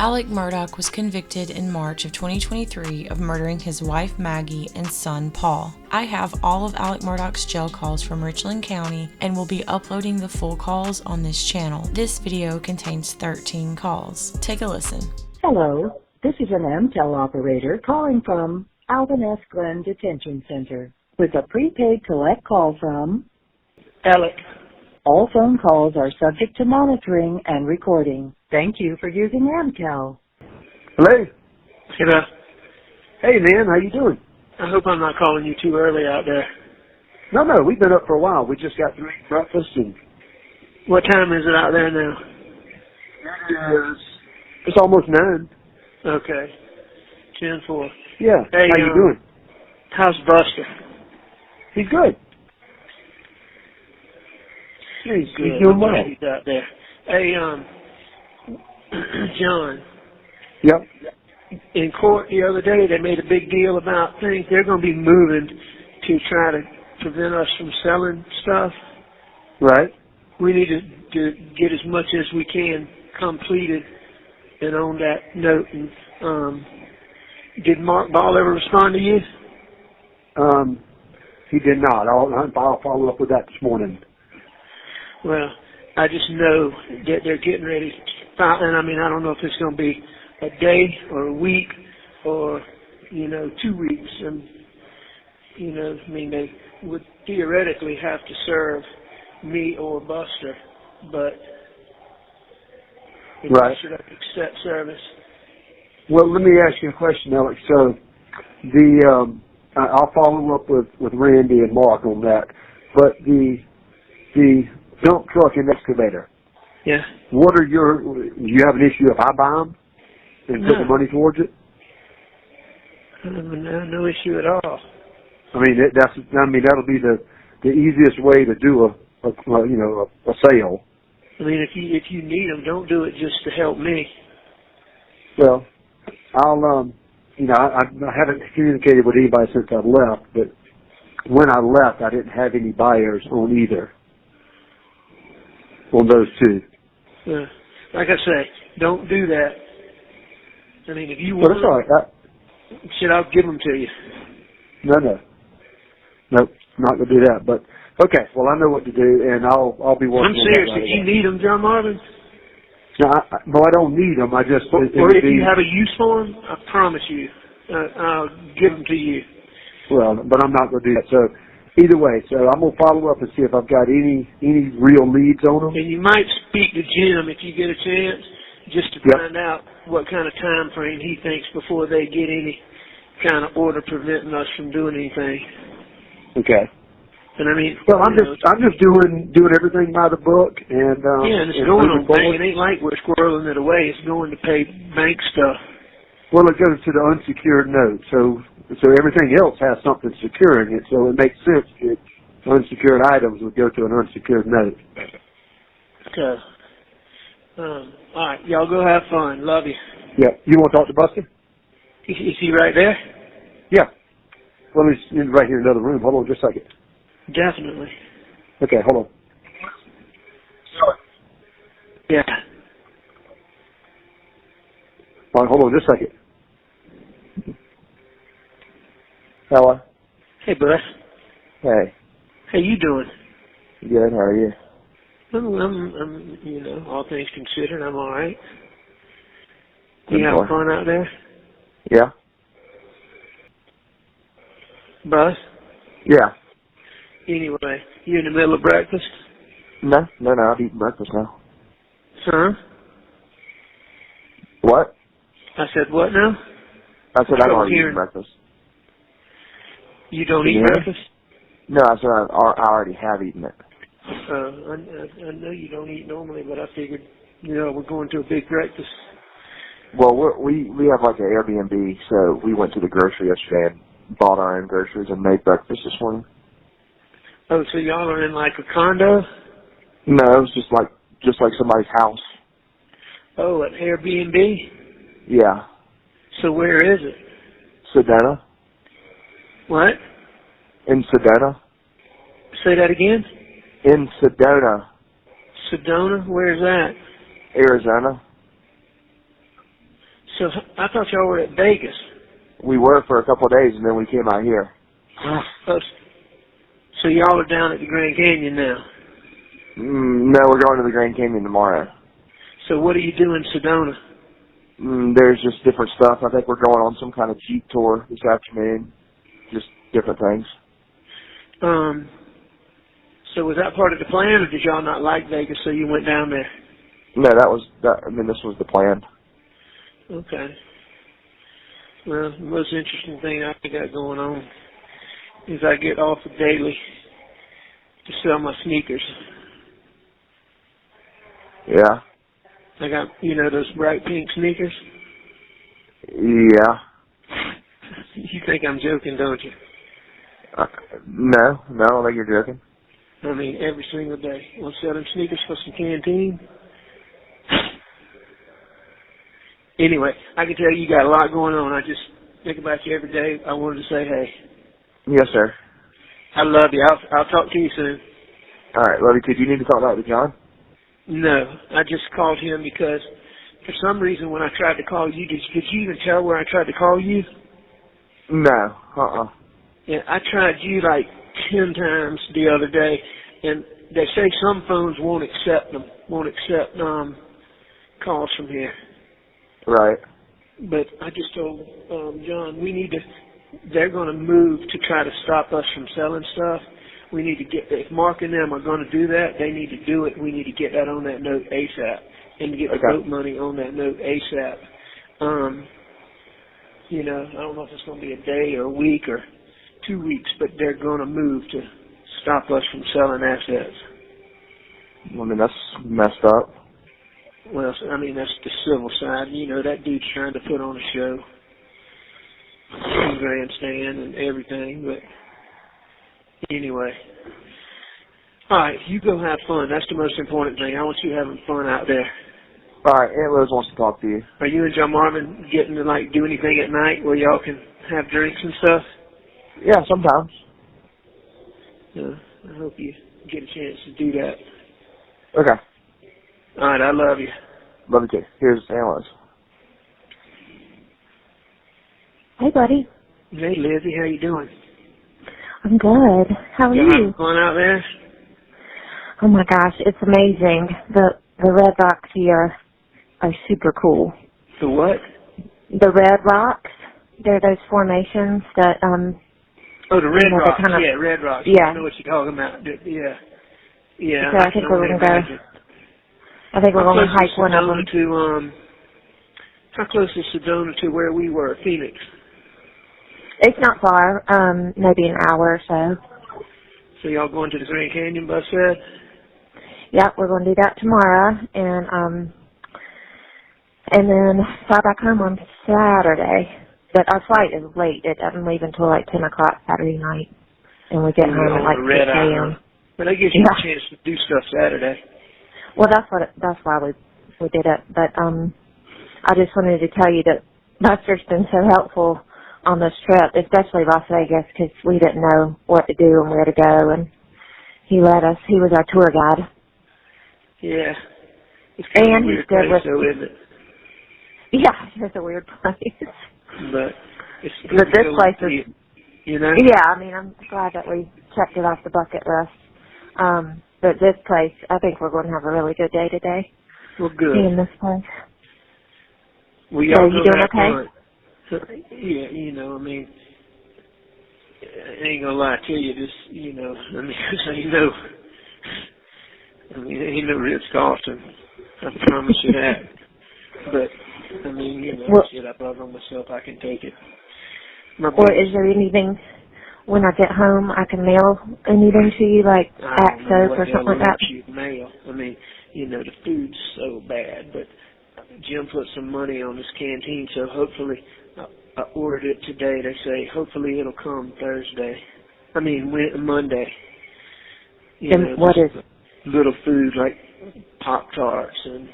Alec Murdaugh was convicted in March of 2023 of murdering his wife Maggie and son Paul. I have all of Alec Murdaugh's jail calls from Richland County and will be uploading the full calls on this channel. This video contains 13 calls. Take a listen. Hello, this is an MTEL operator calling from Alvin S. Detention Center with a prepaid collect call from Alec. All phone calls are subject to monitoring and recording. Thank you for using MTEL. Hello. Hey, Beth. Hey, man. How you doing? I hope I'm not calling you too early out there. No, we've been up for a while. We just got through eating breakfast. And What time is it out there now? It's almost 9. Okay. 10:04. Yeah. Hey, how you doing? How's Buster? He's good. He's good. He's doing well. He's out there. Hey, John. Yep. In court the other day, they made a big deal about things. They're going to be moving to try to prevent us from selling stuff. Right. We need to get as much as we can completed. And on that note, did Mark Ball ever respond to you? He did not. I'll follow up with that this morning. Well, I just know that they're getting ready to file, and I don't know if it's going to be a day or a week or, 2 weeks. And, they would theoretically have to serve me or Buster, but right. Buster doesn't accept service. Well, let me ask you a question, Alex. So, I'll follow up with Randy and Mark on that, but the dump truck and excavator. Yeah. Do you have an issue if I buy them and put the money towards it? No issue at all. That'll be the easiest way to do a sale. If you need them, don't do it just to help me. Well, I'll I haven't communicated with anybody since I left, but when I left, I didn't have any buyers on either. On those two. Like I say, don't do that. If you want that's all right. I'll give them to you. No. Nope, not going to do that. But, okay, well, I know what to do, and I'll be working on that. I'm serious. If you need them, John Marvin. No, I don't need them. I just... Or if you have a use for them, I promise you, I'll give them to you. Well, but I'm not going to do that. So, either way, I'm going to follow up and see if I've got any real leads on them. And you might speak to Jim if you get a chance, just to find out what kind of time frame he thinks before they get any kind of order preventing us from doing anything. Okay. And I'm just doing everything by the book, and and it's going on bank. It ain't like we're squirreling it away. It's going to pay bank stuff. Well, it goes to the unsecured note, so everything else has something securing it. So it makes sense that unsecured items would go to an unsecured note. Okay. All right, y'all go have fun. Love you. Yeah. You want to talk to Buster? Is he right there? Yeah. Well, he's right here in another room. Hold on just a second. Definitely. Okay, hold on. Yeah. All right, hold on just a second. Hello? Hey, bud. Hey. How you doing? Good, how are you? I'm all things considered, I'm all right. You having fun out there? Yeah. Buzz? Yeah. Anyway, you in the middle of breakfast? No, I've eaten breakfast now. Huh? What? I said what now? I said I've already eaten breakfast. You don't eat breakfast? No, I said I already have eaten it. I know you don't eat normally, but I figured, we're going to a big breakfast. Well, we have like an Airbnb, so we went to the grocery yesterday and bought our own groceries and made breakfast this morning. Oh, so y'all are in like a condo? No, it was just like somebody's house. Oh, an Airbnb? Yeah. So where is it? Sedona. What? In Sedona. Say that again? In Sedona. Sedona? Where's that? Arizona. So I thought y'all were at Vegas. We were for a couple of days, and then we came out here. Oh, so y'all are down at the Grand Canyon now? No, we're going to the Grand Canyon tomorrow. So what do you do in Sedona? There's just different stuff. I think we're going on some kind of Jeep tour this afternoon. Just different things. So was that part of the plan, or did y'all not like Vegas, so you went down there? No, this was the plan. Okay. Well, the most interesting thing I got going on is I get offered daily to sell my sneakers. Yeah. I got, those bright pink sneakers? Yeah. You think I'm joking, don't you? No, I don't think you're joking. I mean, every single day. Want to sell them sneakers for some canteen? Anyway, I can tell you got a lot going on. I just think about you every day. I wanted to say hey. Yes, sir. I love you. I'll talk to you soon. All right, love you too. Do you need to talk about it with John? No, I just called him because for some reason when I tried to call you, did you even tell where I tried to call you? No. Yeah, I tried you like 10 times the other day, and they say some phones won't accept calls from here. Right. But I just told John, they're going to move to try to stop us from selling stuff. We need to if Mark and them are going to do that, they need to do it. We need to get that on that note ASAP and get the boat money on that note ASAP. I don't know if it's going to be a day or a week or 2 weeks, but they're going to move to stop us from selling assets. I mean, that's messed up. Well, I mean, that's the civil side. That dude's trying to put on a show, grandstand and everything, but anyway. All right, you go have fun. That's the most important thing. I want you having fun out there. All right, Aunt Liz wants to talk to you. Are you and John Marvin getting to, do anything at night where y'all can have drinks and stuff? Yeah, sometimes. I hope you get a chance to do that. Okay. All right, I love you. Love you too. Here's Aunt Liz. Hey, buddy. Hey, Lizzie, how you doing? I'm good. How are you? Having fun out there? Oh my gosh, it's amazing. The red rocks here are super cool. The what? The red rocks. They're those formations that Oh, the red rocks. Yeah, red rocks. Yeah. I know what you're talking about. Yeah. Yeah. So I think we're gonna go. I think we're going to hike one of them. How close is Sedona to where we were, Phoenix? It's not far, maybe an hour or so. So y'all going to the Grand Canyon, bus said? Yep, we're going to do that tomorrow, and then fly back home on Saturday. But our flight is late. It doesn't leave until 10 o'clock Saturday night, and we get home at 6 a.m. But that gives you a chance to do stuff Saturday. Well, that's why we did it. But I just wanted to tell you that Buster's been so helpful on this trip, especially Las Vegas, because we didn't know what to do and where to go, and he led us. He was our tour guide. Yeah. It's kind of a weird place, though, isn't it? Yeah, it's a weird place. But this place is, Yeah, I mean, I'm glad that we checked it off the bucket list. But this place, I think we're going to have a really good day today. Well, good. In this place. So you doing okay? Yeah, I mean, I ain't gonna lie to you, ain't no Ritz-Carlton. I promise you that. But, I mean, shit, I brought on myself, I can take it. Or is there anything, when I get home, I can mail anything to you, like soap or something like that? Mail. I mean, the food's so bad, but Jim put some money on this canteen, so hopefully I ordered it today. They say hopefully it'll come Monday. And what is little food like Pop-Tarts and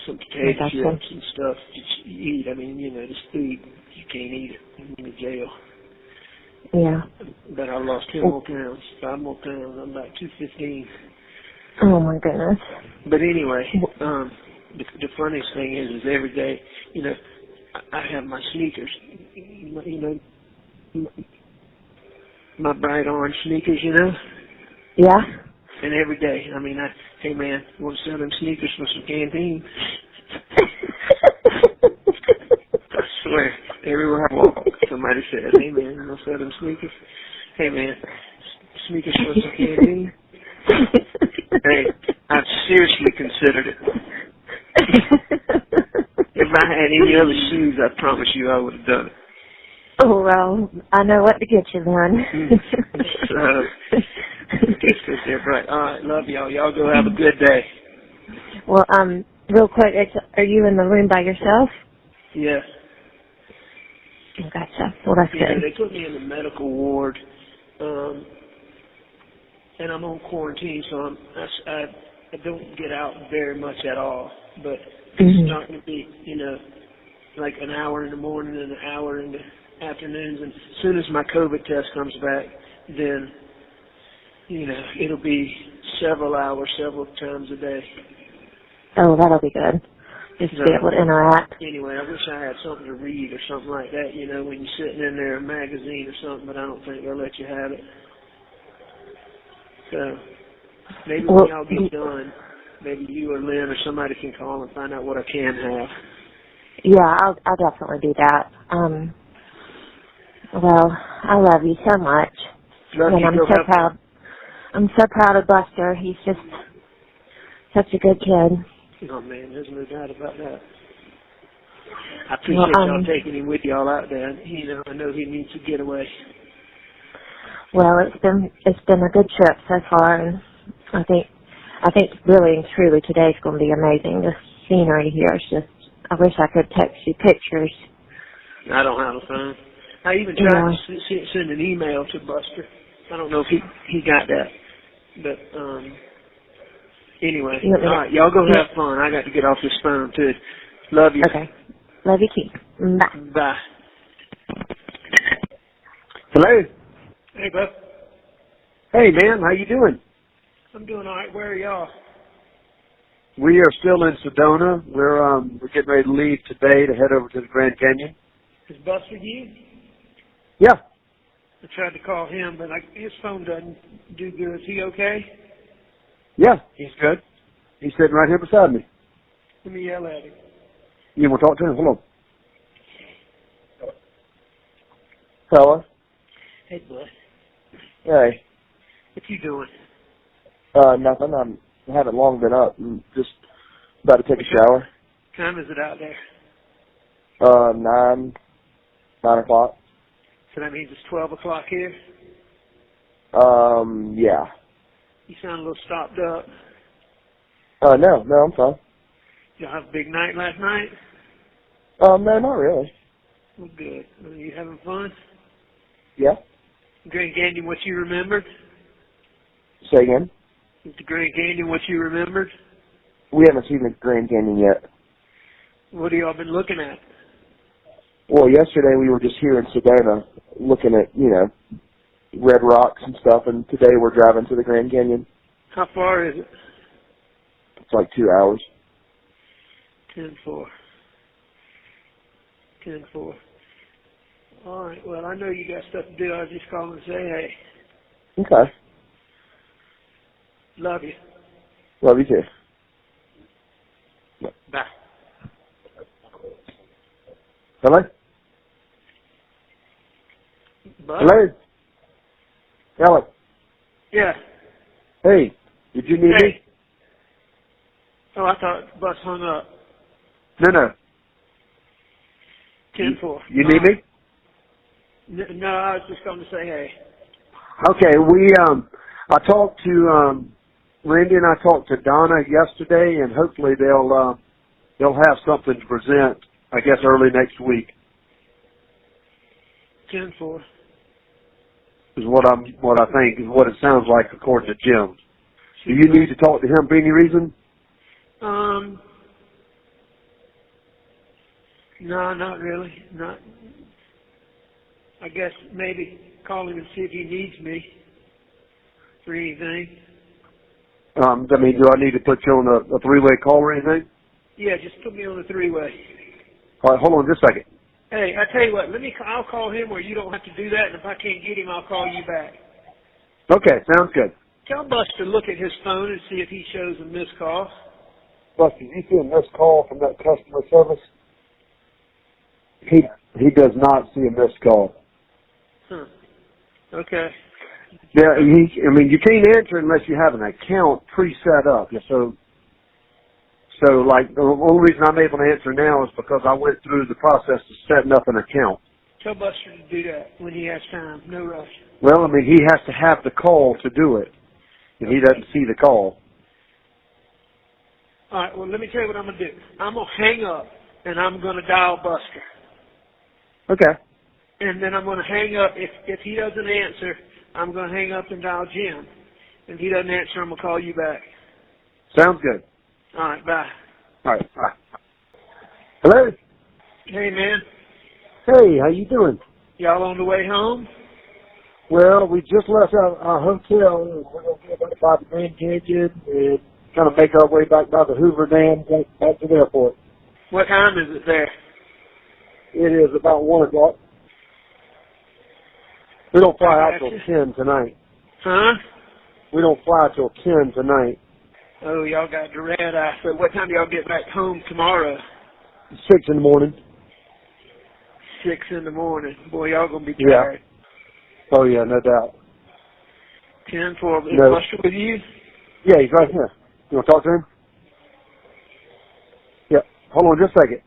some potato chips and stuff that you eat. I mean, this food, you can't eat it. You're in jail. Yeah. But I lost 10 more pounds, 5 more pounds. I'm about 215. Oh, my goodness. But anyway, the funniest thing is every day, you know, I have my sneakers, you know, my bright orange sneakers, you know. Yeah. And every day, I mean, hey man, want to sell them sneakers for some canteen? I swear, everywhere I walk, somebody says, hey man, you want to sell them sneakers? Hey man, sneakers for some canteen? Hey, I've seriously considered it. If I had any other shoes, I promise you I would have done it. Oh, well, I know what to get you then. Just because they're bright. All right, love y'all. Y'all go have a good day. Well, real quick, are you in the room by yourself? Yes. Gotcha. Well, that's good. They put me in the medical ward, and I'm on quarantine, so I don't get out very much at all. But it's starting to be, you know, like an hour in the morning and an hour in the afternoons. And as soon as my COVID test comes back, then, you know, it'll be several hours, several times a day. Oh, that'll be good. Just to be able to interact. Anyway, I wish I had something to read or something like that, you know, when you're sitting in there, a magazine or something, but I don't think they'll let you have it. So maybe when y'all get done, maybe you or Lynn or somebody can call and find out what I can have. Yeah, I'll definitely do that. Well, I love you so much. And I'm so proud. I'm so proud of Buster. He's just such a good kid. Oh man, there's no doubt about that. I appreciate y'all taking him with y'all out there. You know, I know he needs to get away. Well, it's been a good trip so far, and I think really and truly today's going to be amazing. The scenery here is just. I wish I could text you pictures. I don't have a phone. I even tried to send an email to Buster. I don't know if he got that. But anyway, all right, y'all go have fun. I got to get off this phone too. Love you. Okay. Love you too. Bye. Bye. Hello. Hey, bud. Hey, man. How you doing? I'm doing all right. Where are y'all? We are still in Sedona. We're getting ready to leave today to head over to the Grand Canyon. Is Buster here? Yeah. I tried to call him, but his phone doesn't do good. Is he okay? Yeah, he's good. He's sitting right here beside me. Let me yell at him. You want to talk to him? Hold on. Fella. Hey, bud. Hey. What you doing? Nothing. I haven't long been up. I'm just about to take a shower. What time is it out there? 9 o'clock. So that means it's 12 o'clock here? Yeah. You sound a little stopped up. No, I'm fine. Y'all have a big night last night? No, not really. Well, good. Are you having fun? Yeah. Grand Canyon, what you remembered? Say again? Is the Grand Canyon what you remembered? We haven't seen the Grand Canyon yet. What have y'all been looking at? Well, yesterday we were just here in Sedona looking at, red rocks and stuff, and today we're driving to the Grand Canyon. How far is it? It's like 2 hours. 10-4. 10-4. All right, well, I know you got stuff to do. I was just calling to say hey. Okay. Love you. Love you too. Bye. Hello? Bud? Hello? Alex? Yeah. Hey, did you need me? Oh, I thought Bus hung up. No. 10-4. You need me? No, I was just going to say hey. Okay, I talked to, Randy and I talked to Donna yesterday, and hopefully they'll have something to present, I guess, early next week. 10-4. Is what I think is what it sounds like according to Jim. Do you need to talk to him for any reason? No, not really. Not. I guess maybe call him and see if he needs me for anything. Do I need to put you on a three-way call or anything? Yeah, just put me on the three-way. All right, hold on just a second. Hey, I tell you what, I'll call him where you don't have to do that, and if I can't get him, I'll call you back. Okay, sounds good. Tell Buster to look at his phone and see if he shows a missed call. Buster, you see a missed call from that customer service? He does not see a missed call. Huh. Okay. Yeah, you can't answer unless you have an account pre-set up. So like, the only reason I'm able to answer now is because I went through the process of setting up an account. Tell Buster to do that when he has time. No rush. Well, he has to have the call to do it, and he doesn't see the call. All right, well, let me tell you what I'm going to do. I'm going to hang up, and I'm going to dial Buster. Okay. And then I'm going to hang up. If he doesn't answer, I'm going to hang up and dial Jim. If he doesn't answer, I'm going to call you back. Sounds good. All right, bye. All right, bye. Hello? Hey, man. Hey, how you doing? Y'all on the way home? Well, we just left our hotel, and we're going to go by the Grand Canyon and kind of make our way back by the Hoover Dam, back to the airport. What time is it there? It is about 1 o'clock. We don't fly out till 10 tonight. Huh? We don't fly till 10 tonight. Oh, y'all got the red eye. So what time do y'all get back home tomorrow? 6 in the morning. 6 in the morning. Boy, y'all going to be tired. Yeah. Oh, yeah, no doubt. 10-4. Is No. Buster with you? Yeah, he's right here. You want to talk to him? Yeah. Hold on just a second.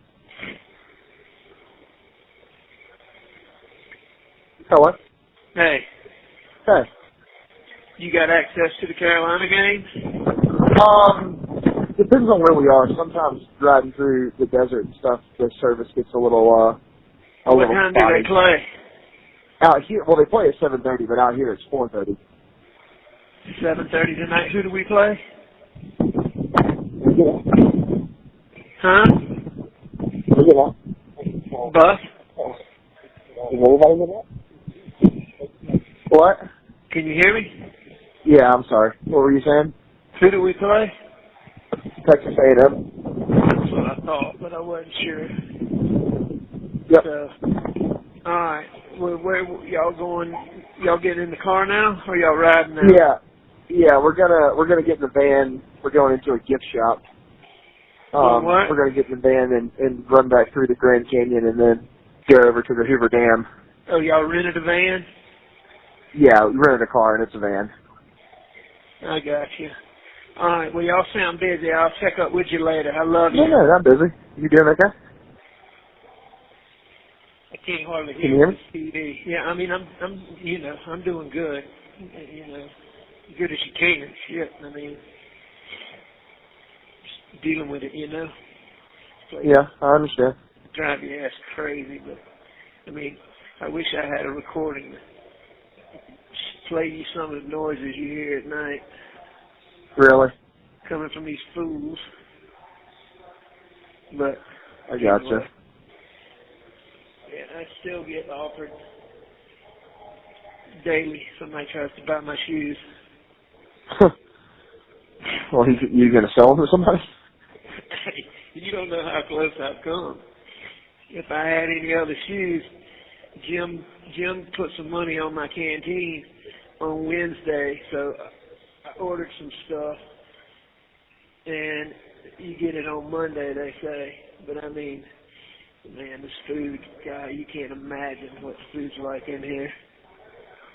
Hello? Hey. Hey. You got access to the Carolina games? Depends on where we are. Sometimes driving through the desert and stuff, the service gets a little What time do they play? Out here, well, they play at 7:30, but out here it's 4:30. 7:30 tonight. Who do we play? Huh? Bus? What? Can you hear me? Yeah, I'm sorry. What were you saying? Who do we play? Texas A&M. That's what I thought, but I wasn't sure. Yep. So, all right. Well, where y'all going? Y'all getting in the car now, or y'all riding now? Yeah. We're gonna get in the van. We're going into a gift shop. What? We're gonna get in the van and run back through the Grand Canyon and then go over to the Hoover Dam. Oh, y'all rented a van? Yeah, we rented a car and it's a van. I got you. All right. Well, y'all sound busy. I'll check up with you later. I love you. No, I'm busy. You doing okay? I can't hardly Can you hear hear this TV. Yeah, I mean, I'm doing good. Good as you can. Shit, I mean, just dealing with it, Yeah, I understand. Drive your ass crazy, but I mean, I wish I had a recording to play you some of the noises you hear at night. Really? Coming from these fools. But I gotcha. Anyway, yeah, I still get offered daily. Somebody tries to buy my shoes. Well, you gonna sell them to somebody? You don't know how close I've come. If I had any other shoes, Jim put some money on my canteen on Wednesday, so I ordered some stuff, and you get it on Monday, they say. But I mean, man, this food, guy, you can't imagine what food's like in here.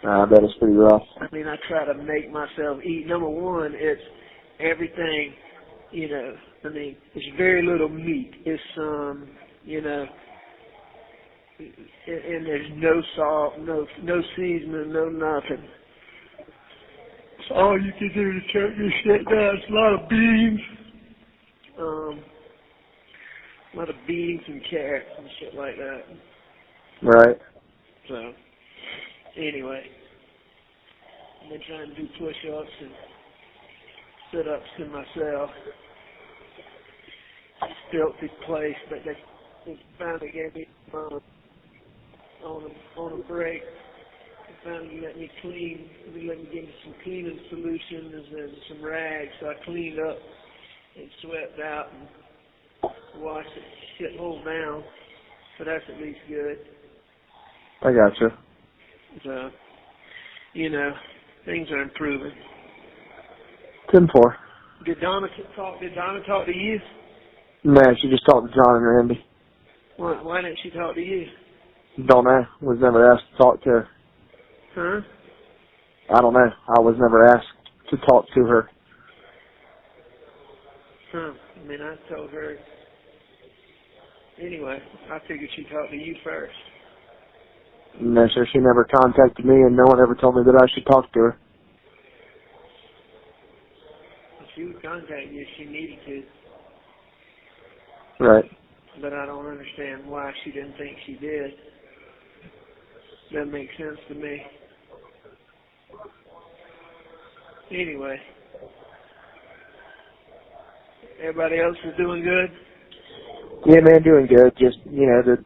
I bet it's pretty rough. I mean, I try to make myself eat. Number one, it's everything, I mean, it's very little meat. It's and there's no salt, no seasoning, no nothing. So all you can do to choke this shit down. It's a lot of beans. A lot of beans and carrots and shit like that. Right. So, anyway, I've been trying to do push-ups and sit-ups in my cell. Filthy place, but they finally gave me on a break. They finally let me clean. They let me give me some cleaning solutions and some rags. So I cleaned up and swept out and wash the shithole down, so that's at least good. I gotcha. So, you know, things are improving. 10-4. Did Donna talk to you? No, she just talked to John and Randy. Why didn't she talk to you? Don't know. Was never asked to talk to her. Huh? I don't know. I was never asked to talk to her. Huh. I mean, I told her. Anyway, I figured she'd talk to you first. No, sir. She never contacted me, and no one ever told me that I should talk to her. She would contact you if she needed to. Right. But I don't understand why she didn't think she did. Doesn't make sense to me. Anyway. Everybody else is doing good? Yeah, man, doing good. Just, you know, the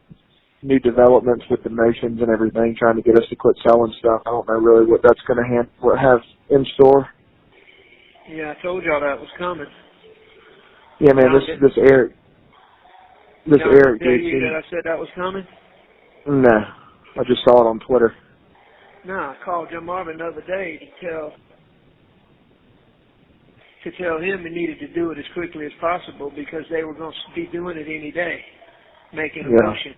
new developments with the motions and everything, trying to get us to quit selling stuff. I don't know really what that's going to have in store. Yeah, I told y'all that was coming. Yeah, man, this Eric dude. Tell you that I said that was coming? No, I just saw it on Twitter. No, I called Jim Marvin the other day to tell him he needed to do it as quickly as possible because they were going to be doing it any day, making a motion.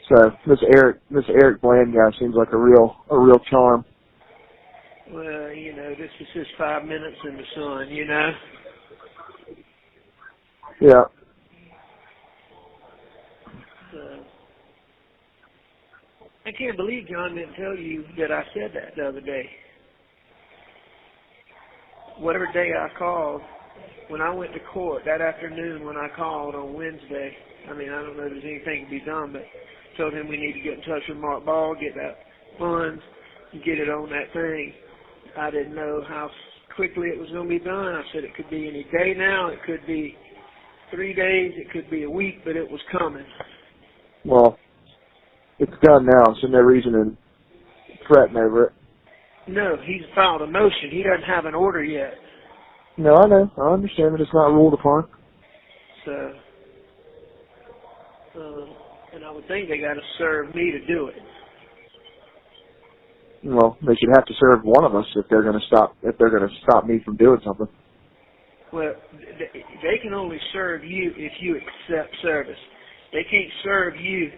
So this Eric Bland guy seems like a real charm. Well, you know, this is just 5 minutes in the sun, you know. Yeah. I can't believe John didn't tell you that I said that the other day. Whatever day I called, when I went to court that afternoon when I called on Wednesday, I mean, I don't know if there's anything to be done, but told him we need to get in touch with Murdaugh, get that funds, and get it on that thing. I didn't know how quickly it was going to be done. I said it could be any day now. It could be 3 days. It could be a week, but it was coming. Well, it's done now, so no reason in fretting over it. No, he's filed a motion. He doesn't have an order yet. No, I know. I understand, but it's not ruled upon. So, and I would think they got to serve me to do it. Well, they should have to serve one of us if they're going to stop me from doing something. Well, they can only serve you if you accept service. They can't serve you.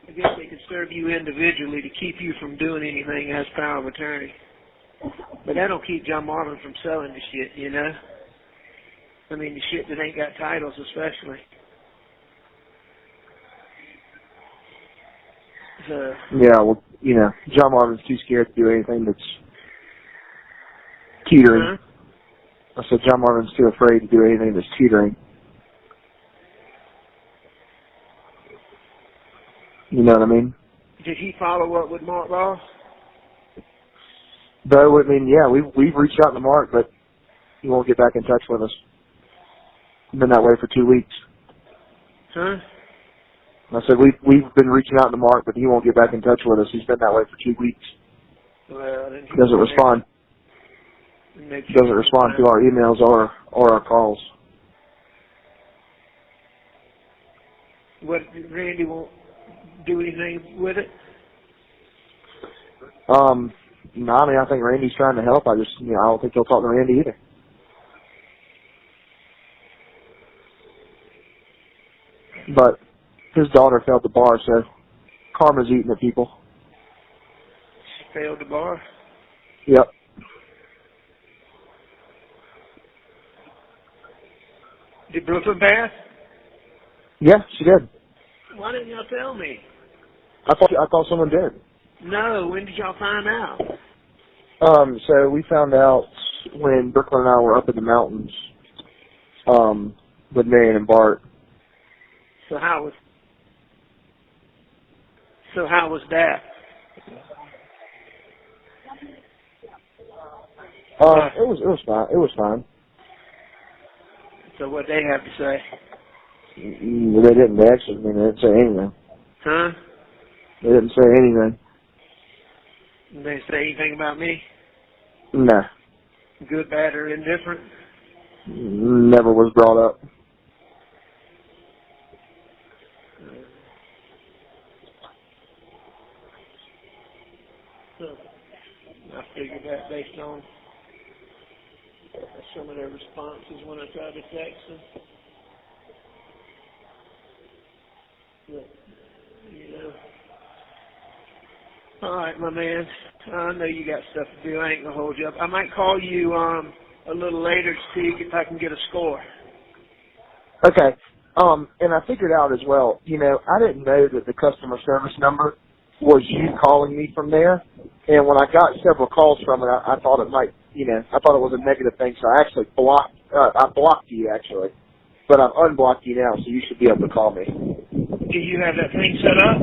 I guess they can serve you individually to keep you from doing anything as power of attorney. But that don't keep John Marvin from selling the shit, you know? I mean, the shit that ain't got titles especially. So, yeah, well, you know, John Marvin's too scared to do anything that's teetering. Huh? I said John Marvin's too afraid to do anything that's teetering. You know what I mean? Did he follow up with Murdaugh? Though, I mean, yeah, we've reached out to Mark, but he won't get back in touch with us. Been that way for 2 weeks. Huh? I said we've been reaching out to Mark, but he won't get back in touch with us. He's been that way for 2 weeks. Well, then he doesn't respond. Doesn't respond to our emails or our calls. What, Randy won't do anything with it? No, I mean, I think Randy's trying to help. I don't think he'll talk to Randy either. But his daughter failed the bar, so karma's eating at people. She failed the bar? Yep. Did Brooklyn pass? Yeah, she did. Why didn't y'all tell me? I thought someone did. No, when did y'all find out? So we found out when Brooklyn and I were up in the mountains, with Marion and Bart. So how was that? It was fine. It was fine. So what they have to say? They didn't actually. I mean, they didn't say anything. Huh? They didn't say anything. Did they say anything about me? No. Good, bad, or indifferent? Never was brought up. I figured that based on some of their responses when I tried to text them. But, you know. All right, my man. I know you got stuff to do. I ain't going to hold you up. I might call you a little later to see if I can get a score. Okay. And I figured out as well, you know, I didn't know that the customer service number was you calling me from there. And when I got several calls from it, I thought it might, you know, I thought it was a negative thing, so I actually blocked you, actually. But I've unblocked you now, so you should be able to call me. Do you have that thing set up?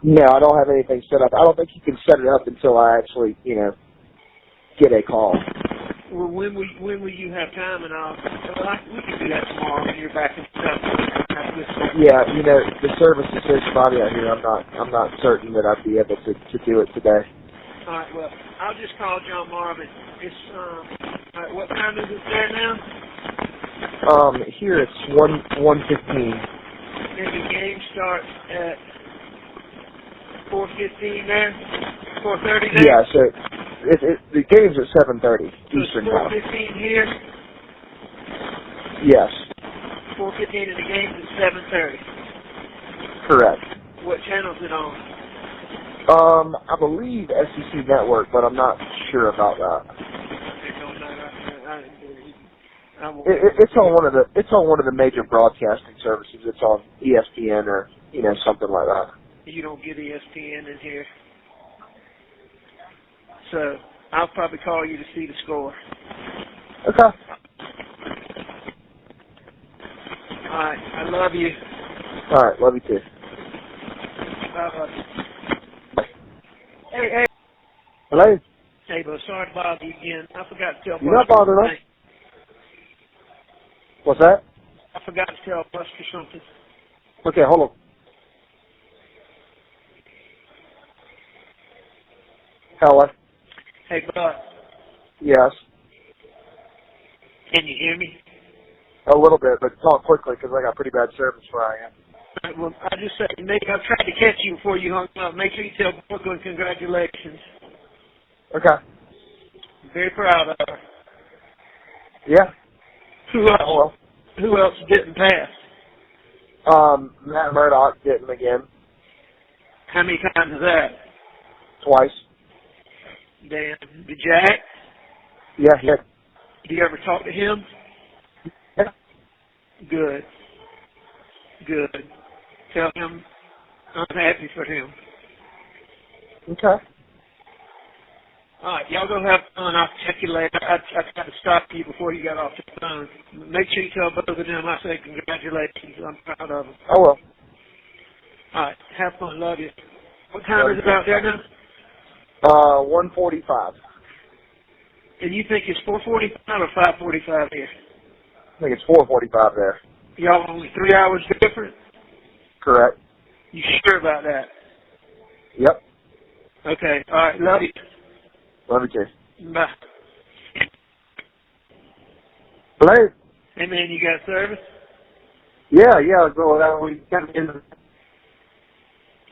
No, I don't have anything set up. I don't think you can set it up until I actually, you know, get a call. Well, when will you have time? And we can do that tomorrow when you're back and stuff. Yeah, you know, the service is so spotty out here. I'm not certain that I'd be able to do it today. All right. Well, I'll just call John Marvin. It's all right, what time is it there now? Here it's 1:15. And the game starts at 4:15 there. 4:30 there. Yeah. So the game's at 7:30 so Eastern time. 4:15 here. Yes. 4:15 and the game's at 7:30. Correct. What channel is it on? I believe SEC Network, but I'm not sure about that. It's on one of the major broadcasting services. It's on ESPN or something like that. You don't get ESPN in here, so I'll probably call you to see the score. Okay. All right, I love you. All right, love you too. Hey. Hello? Hey, bro, sorry to bother you again. I forgot to tell You're not bothering us. What's that? I forgot to tell Buster something. Okay, hold on. Hello? Hey, bud. Yes. Can you hear me? A little bit, but talk quickly because I got pretty bad service where I am. Well, I just said, I've tried to catch you before you hung up. Make sure you tell Brooklyn congratulations. Okay. I'm very proud of her. Yeah. Who else didn't pass? Matt Murdaugh didn't again. How many times is that? Twice. Damn. Did Jack? Yeah. Do you ever talk to him? Yeah. Good. Tell him I'm happy for him. Okay. All right, y'all go have fun. I'll check you later. I tried to stop you before you got off the phone. Make sure you tell both of them I say congratulations. I'm proud of them. I will. All right, have fun. Love you. What time is it out there now? 1:45. And you think it's 4:45 or 5:45 here? I think it's 4:45 there. Y'all only 3 hours different? Correct. You sure about that? Yep. Okay. All right. Love you. Love you too. Bye. Hello? Hey, man, you got service? Yeah. Well, we got in.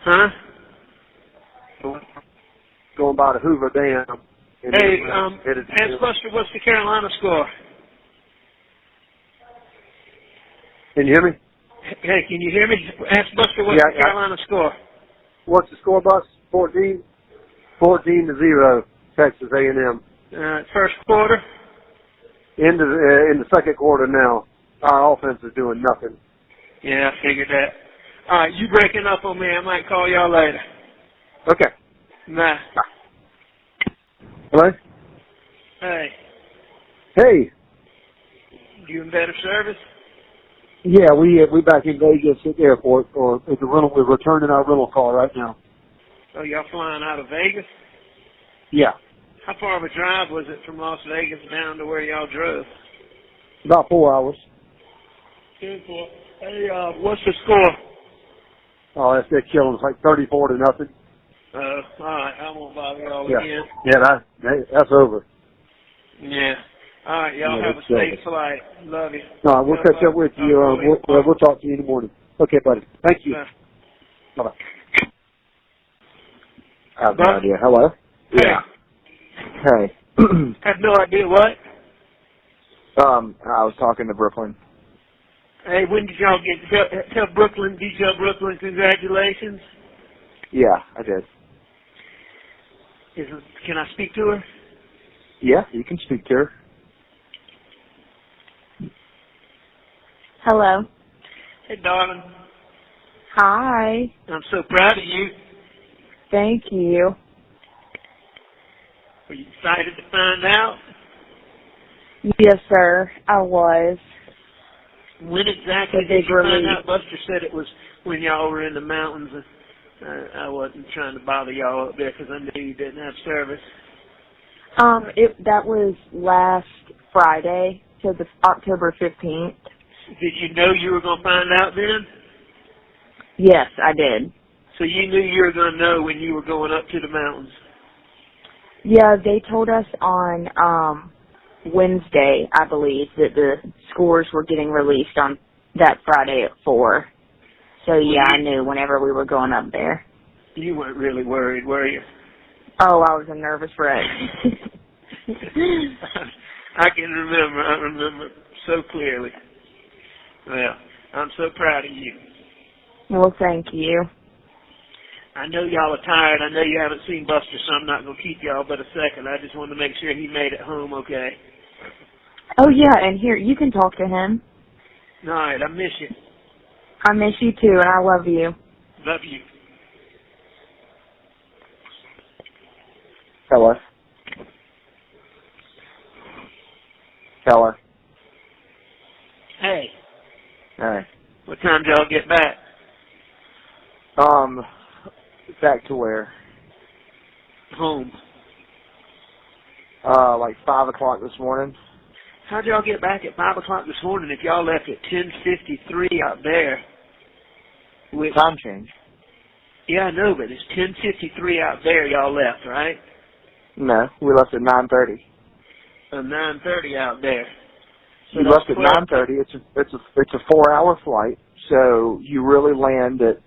Huh? Going by the Hoover Dam. Hey, ask Buster, what's the Carolina score? Can you hear me? Hey, can you hear me? Ask Buster, what's the Carolina score? What's the score, Bus? 14? 14-0, Texas A&M. First quarter? In the second quarter now. Our offense is doing nothing. Yeah, I figured that. All right, you breaking up on me. I might call y'all later. Okay. Bye. Hello? Hey. Hey. You in better service? Yeah, we back in Vegas at the airport, or at the rental. We're returning our rental car right now. Oh, y'all flying out of Vegas? Yeah. How far of a drive was it from Las Vegas down to where y'all drove? About 4 hours. Hey, what's the score? Oh, they're killing us, like 34-0. All right, I won't bother y'all again. Yeah, that's over. Yeah. All right, y'all have a safe flight. Love you. No, we'll catch up with you. We'll talk to you in the morning. Okay, buddy. Thank you. Bye-bye. I have no idea. Hello? Hey. Yeah. Hey. I have no idea what? I was talking to Brooklyn. Hey, when did y'all tell Brooklyn, congratulations? Yeah, I did. Can I speak to her? Yeah, you can speak to her. Hello. Hey, darling. Hi. I'm so proud of you. Thank you. Were you excited to find out? Yes, sir. I was. When exactly did you find out? Buster said it was when y'all were in the mountains. I wasn't trying to bother y'all up there because I knew you didn't have service. That was last Friday, so the October 15th. Did you know you were going to find out then? Yes, I did. So you knew you were going to know when you were going up to the mountains? Yeah, they told us on Wednesday, I believe, that the scores were getting released on that Friday at 4. So, yeah, I knew whenever we were going up there. You weren't really worried, were you? Oh, I was a nervous wreck. I can remember. I remember so clearly. Well, I'm so proud of you. Well, thank you. I know y'all are tired. I know you haven't seen Buster, so I'm not going to keep y'all but a second. I just wanted to make sure he made it home okay. Oh, yeah, and here, you can talk to him. All right, I miss you. I miss you, too, and I love you. Love you. Hello? Hello? Hey. Hey. What time did y'all get back? Back to where? Home. Like 5 o'clock this morning. How'd y'all get back at 5 o'clock this morning if y'all left at 10:53 out there? Time change. Yeah, I know, but it's 10:53 out there y'all left, right? No, we left at 9:30. 9:30 out there. So you left at 9:30. It's a 4-hour flight, so you really land at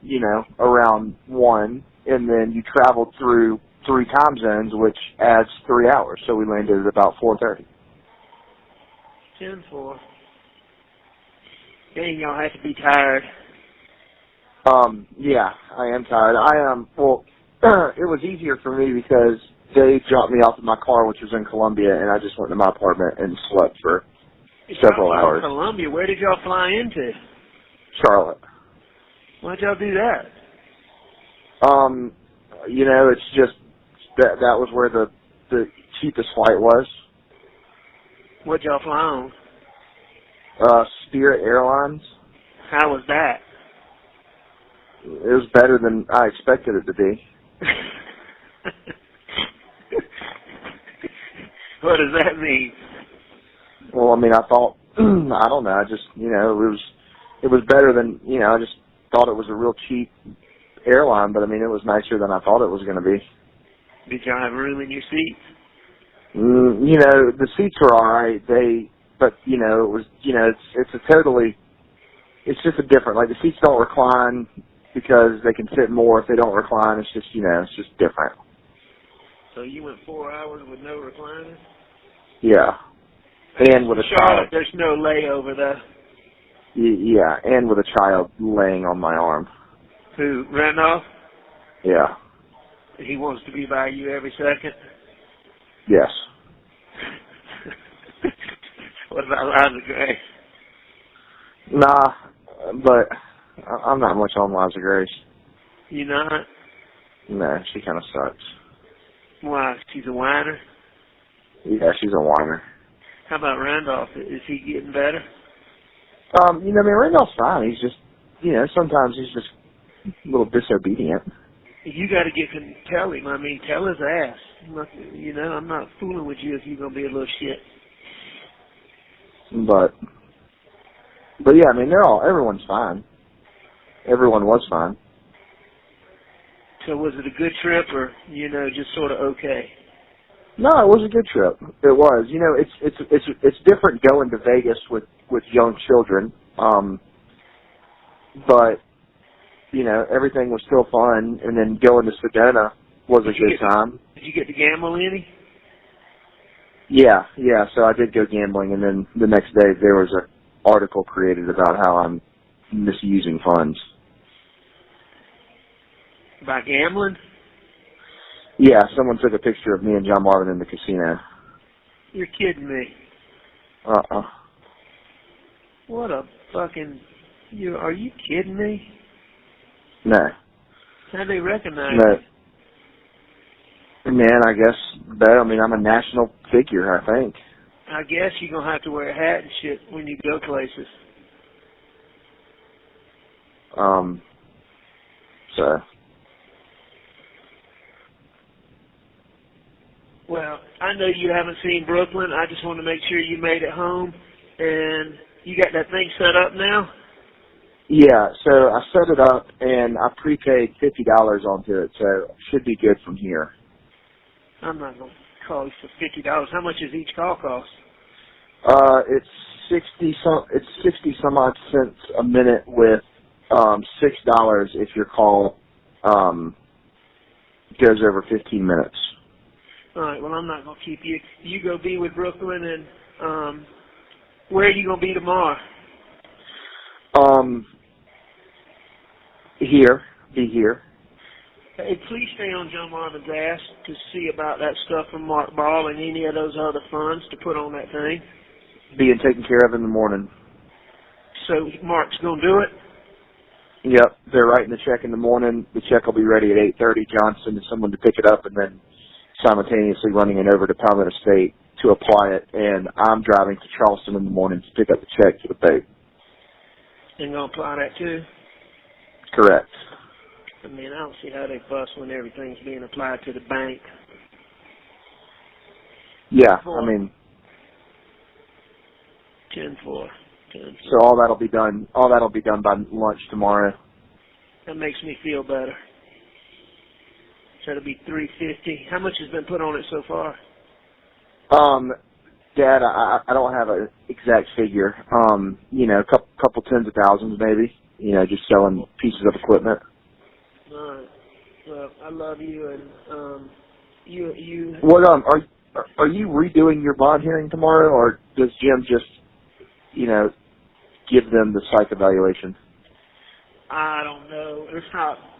around 1, and then you traveled through 3 time zones, which adds 3 hours. So we landed at about 4:30. 10:04. Dang, y'all have to be tired. Yeah, I am tired. Well, it was easier for me because they dropped me off in my car, which was in Columbia, and I just went to my apartment and slept for several hours. Columbia, where did y'all fly into? Charlotte. Why'd y'all do that? It's just that was where the cheapest flight was. What'd y'all fly on? Spirit Airlines. How was that? It was better than I expected it to be. What does that mean? Well, I thought, I don't know, I just, it was better than, I just thought it was a real cheap airline, but it was nicer than I thought it was going to be. Did y'all have room in your seats? The seats were alright, it was, it's just a different, like the seats don't recline because they can fit more. If they don't recline, it's just, it's just different. So you went 4 hours with no recliner? Yeah. And with a child. There's no layover though. Yeah, and with a child laying on my arm. Who, Randolph? Yeah. He wants to be by you every second? Yes. What about Liza Grace? Nah, but I'm not much on Liza Grace. You not? No, she kind of sucks. Why? She's a whiner? Yeah, she's a whiner. How about Randolph? Is he getting better? Randolph's fine. He's just, sometimes he's just a little disobedient. You got to tell him. Tell his ass. Look, I'm not fooling with you if you're going to be a little shit. But yeah, everyone's fine. Everyone was fine. So was it a good trip or, just sort of okay? No, it was a good trip. It was. You know, it's different going to Vegas with young children. But you know, everything was still fun, and then going to Sedona was a good time. Did you get to gamble any? Yeah. So I did go gambling, and then the next day there was an article created about how I'm misusing funds. By gambling? Yeah, someone took a picture of me and John Marvin in the casino. You're kidding me. What a fucking... Are you kidding me? No. How'd they recognize you? Man, I guess, I mean, I'm a national figure, I think. I guess you're going to have to wear a hat and shit when you go places. So... Well, I know you haven't seen Brooklyn. I just want to make sure you made it home. And you got that thing set up now? Yeah, so I set it up, and I prepaid $50 onto it, so it should be good from here. I'm not going to call you for $50. How much does each call cost? It's 60 some odd cents a minute with $6 if your call goes over 15 minutes. All right, well, I'm not going to keep you. You go be with Brooklyn, and where are you going to be tomorrow? Be here. Hey, please stay on John Marvin's ass to see about that stuff from Mark Ball and any of those other funds to put on that thing. Being taken care of in the morning. So Mark's going to do it? Yep, they're writing the check in the morning. The check will be ready at 8:30. Johnson is someone to pick it up, and then simultaneously running it over to Palmetto State to apply it, and I'm driving to Charleston in the morning to pick up the check for the bank. And going to apply that too? Correct. I mean, I don't see how they fuss when everything's being applied to the bank. Yeah, I mean... 10-4. So all that'll be done by lunch tomorrow. That makes me feel better. So it'll be $350. How much has been put on it so far? Dad, I don't have an exact figure. You know, a couple tens of thousands maybe. You know, just selling pieces of equipment. All right. Well, I love you, and you. What are you redoing your bond hearing tomorrow, or does Jim just, you know, give them the psych evaluation? I don't know.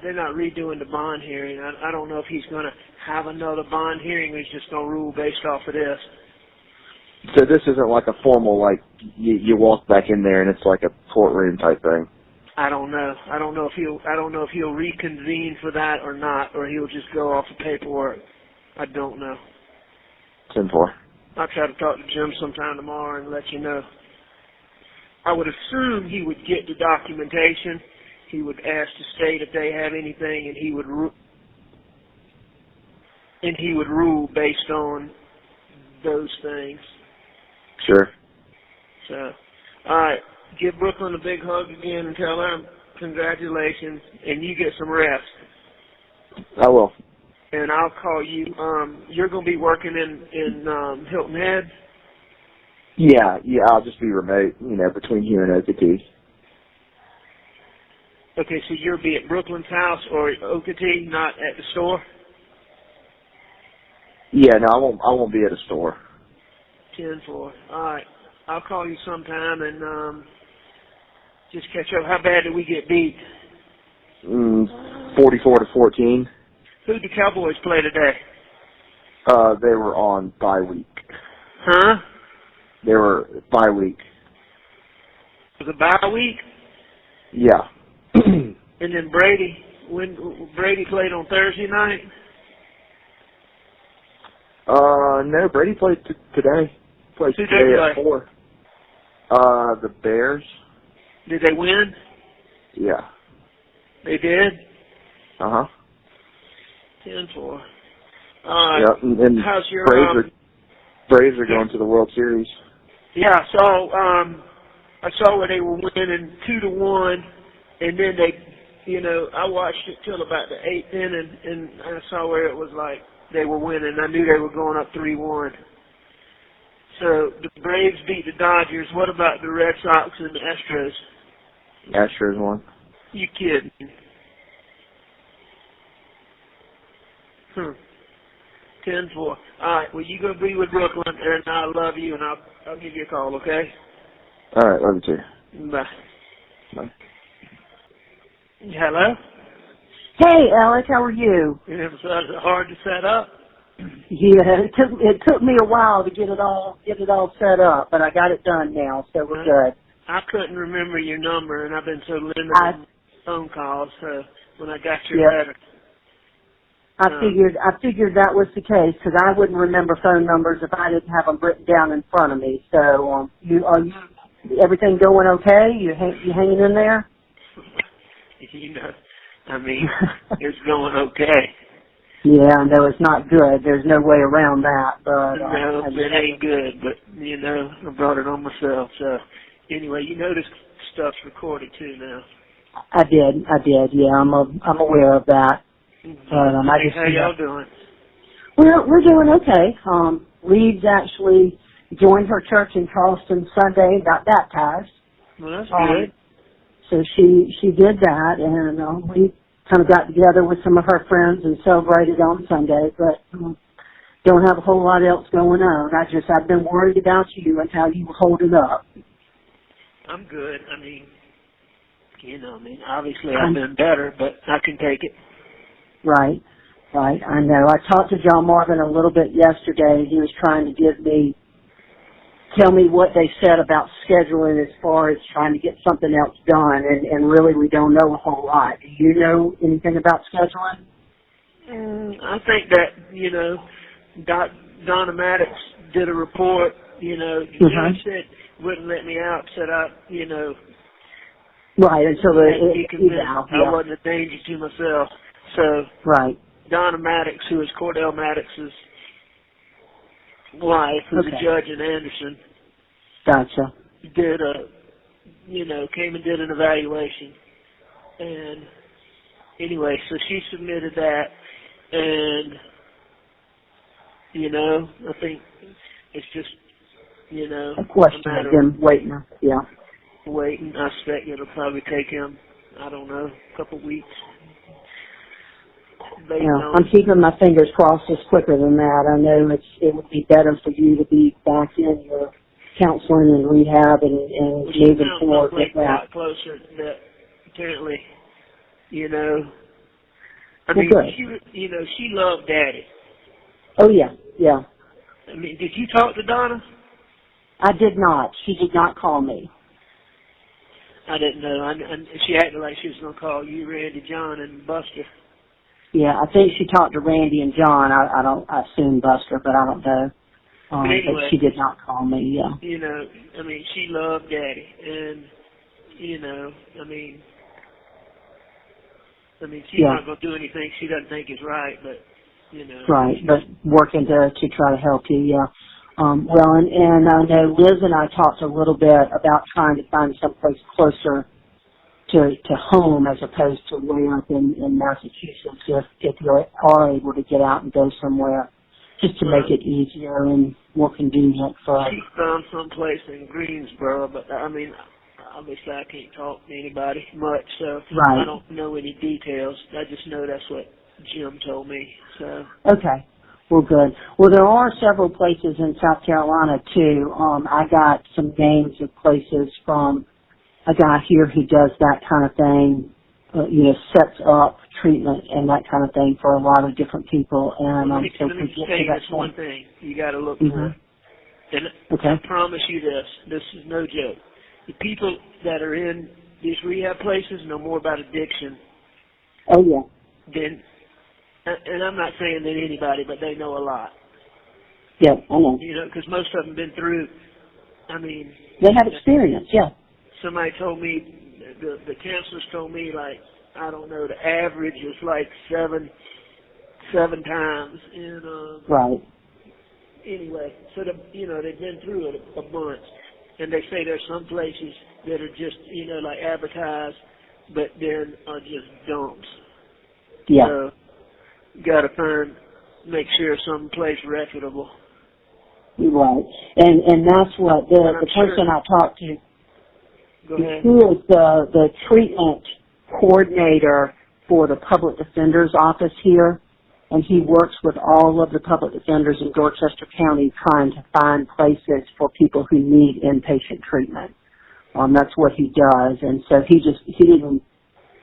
They're not redoing the bond hearing. I don't know if he's going to have another bond hearing or he's just going to rule based off of this. So this isn't like a formal, like, you walk back in there and it's like a courtroom type thing? I don't know. I don't know if he'll reconvene for that or not, or he'll just go off the paperwork. I don't know. 10-4. I'll try to talk to Jim sometime tomorrow and let you know. I would assume he would get the documentation. He would ask the state if they have anything, and he would rule based on those things. Sure. So, all right, give Brooklyn a big hug again and tell her congratulations, and you get some rest. I will. And I'll call you. You're going to be working in Hilton Head? Yeah, I'll just be remote, you know, between here and Okeechobee. Okay, so you'll be at Brooklyn's house or Okeechobee, not at the store? Yeah, no, I won't be at a store. 10-4. All right. I'll call you sometime and just catch up. How bad did we get beat? 44-14. Who'd the Cowboys play today? They were on bye week. Huh? They were bye week. Was it bye week? Yeah. And then Brady played on Thursday night? No, Brady played today. Played today at 4. The Bears. Did they win? Yeah. They did? Uh-huh. 10-4. Yeah, and how's your Braves are going to the World Series. Yeah, I saw where they were winning 2-1, and then they, you know, I watched it till about the 8th inning, and I saw where it was like they were winning. I knew they were going up 3-1. So the Braves beat the Dodgers. What about the Red Sox and the Astros? Astros won. You kidding? 10-4. All right. Well, you go be with Brooklyn, and I love you, and I'll give you a call. Okay. All right. Love you too. Bye. Bye. Hello. Hey, Alex, how are you? Is it hard to set up? Yeah, it took me a while to get it all set up, but I got it done now, so we're good. I couldn't remember your number, and I've been so limited on phone calls. So when I got your letter, I figured that was the case because I wouldn't remember phone numbers if I didn't have them written down in front of me. So are you everything going okay? You hanging in there? You know, I mean, it's going okay. Yeah, no, it's not good. There's no way around that. But no, it ain't good. But you know, I brought it on myself. So anyway, you know this stuff's recorded too now. I did. Yeah, I'm aware of that. But how y'all doing? We're doing okay. Leeds actually joined her church in Charleston Sunday, got baptized. Well, that's good. So she did that, and we kind of got together with some of her friends and celebrated on Sunday, but don't have a whole lot else going on. I've been worried about you and how you were holding up. I'm good. I mean, obviously I've been better, but I can take it. Right. I know. I talked to John Marvin a little bit yesterday, and he was trying to tell me what they said about scheduling as far as trying to get something else done, and really we don't know a whole lot. Do you know anything about scheduling? I think that, Donna Maddox did a report, the judge said wouldn't let me out, said right, until I wasn't a danger to myself. So right. Donna Maddox, who is Cordell Maddox's wife, who's a judge in Anderson, gotcha, came and did an evaluation. And anyway, so she submitted that, and, I think it's just, a question of them waiting. Yeah. Waiting. I expect it'll probably take him, I don't know, a couple weeks. Yeah, I'm keeping my fingers crossed it's quicker than that. I know it would be better for you to be back in your counseling and rehab and moving forward with that. Closer that apparently, I mean, she loved Daddy. Oh yeah. I mean, did you talk to Donna? I did not. She did not call me. I didn't know. She acted like she was going to call you, Randy, John, and Buster. Yeah, I think she talked to Randy and John. I assume Buster, but I don't know. Anyway, but she did not call me, yeah. She loved Daddy. And, she's not going to do anything she doesn't think is right, but, Right, but working to try to help you, yeah. Well, and I know Liz and I talked a little bit about trying to find someplace closer to home as opposed to way up in Massachusetts if you are able to get out and go somewhere just to make it easier and more convenient for us. She found someplace in Greensboro, but obviously I can't talk to anybody much, so I don't know any details. I just know that's what Jim told me. So okay. Well, good. Well, there are several places in South Carolina too. I got some names of places from a guy here who does that kind of thing, sets up treatment and that kind of thing for a lot of different people. And let me tell you this one thing you got to look for. And I promise you this is no joke. The people that are in these rehab places know more about addiction. Oh yeah. And I'm not saying that anybody, but they know a lot. Yeah, I know. Because most of them been through. They have experience. Yeah. Somebody told me, the counselors told me, like, I don't know, the average is like seven times. And, right. Anyway, so, they've been through it a bunch. And they say there's some places that are just, like advertised, but then are just dumps. Yeah. So, you got to find make sure it's someplace reputable. Right. And that's what the person I talked to, who is the treatment coordinator for the public defender's office here, and he works with all of the public defenders in Dorchester County trying to find places for people who need inpatient treatment. That's what he does, and so he didn't,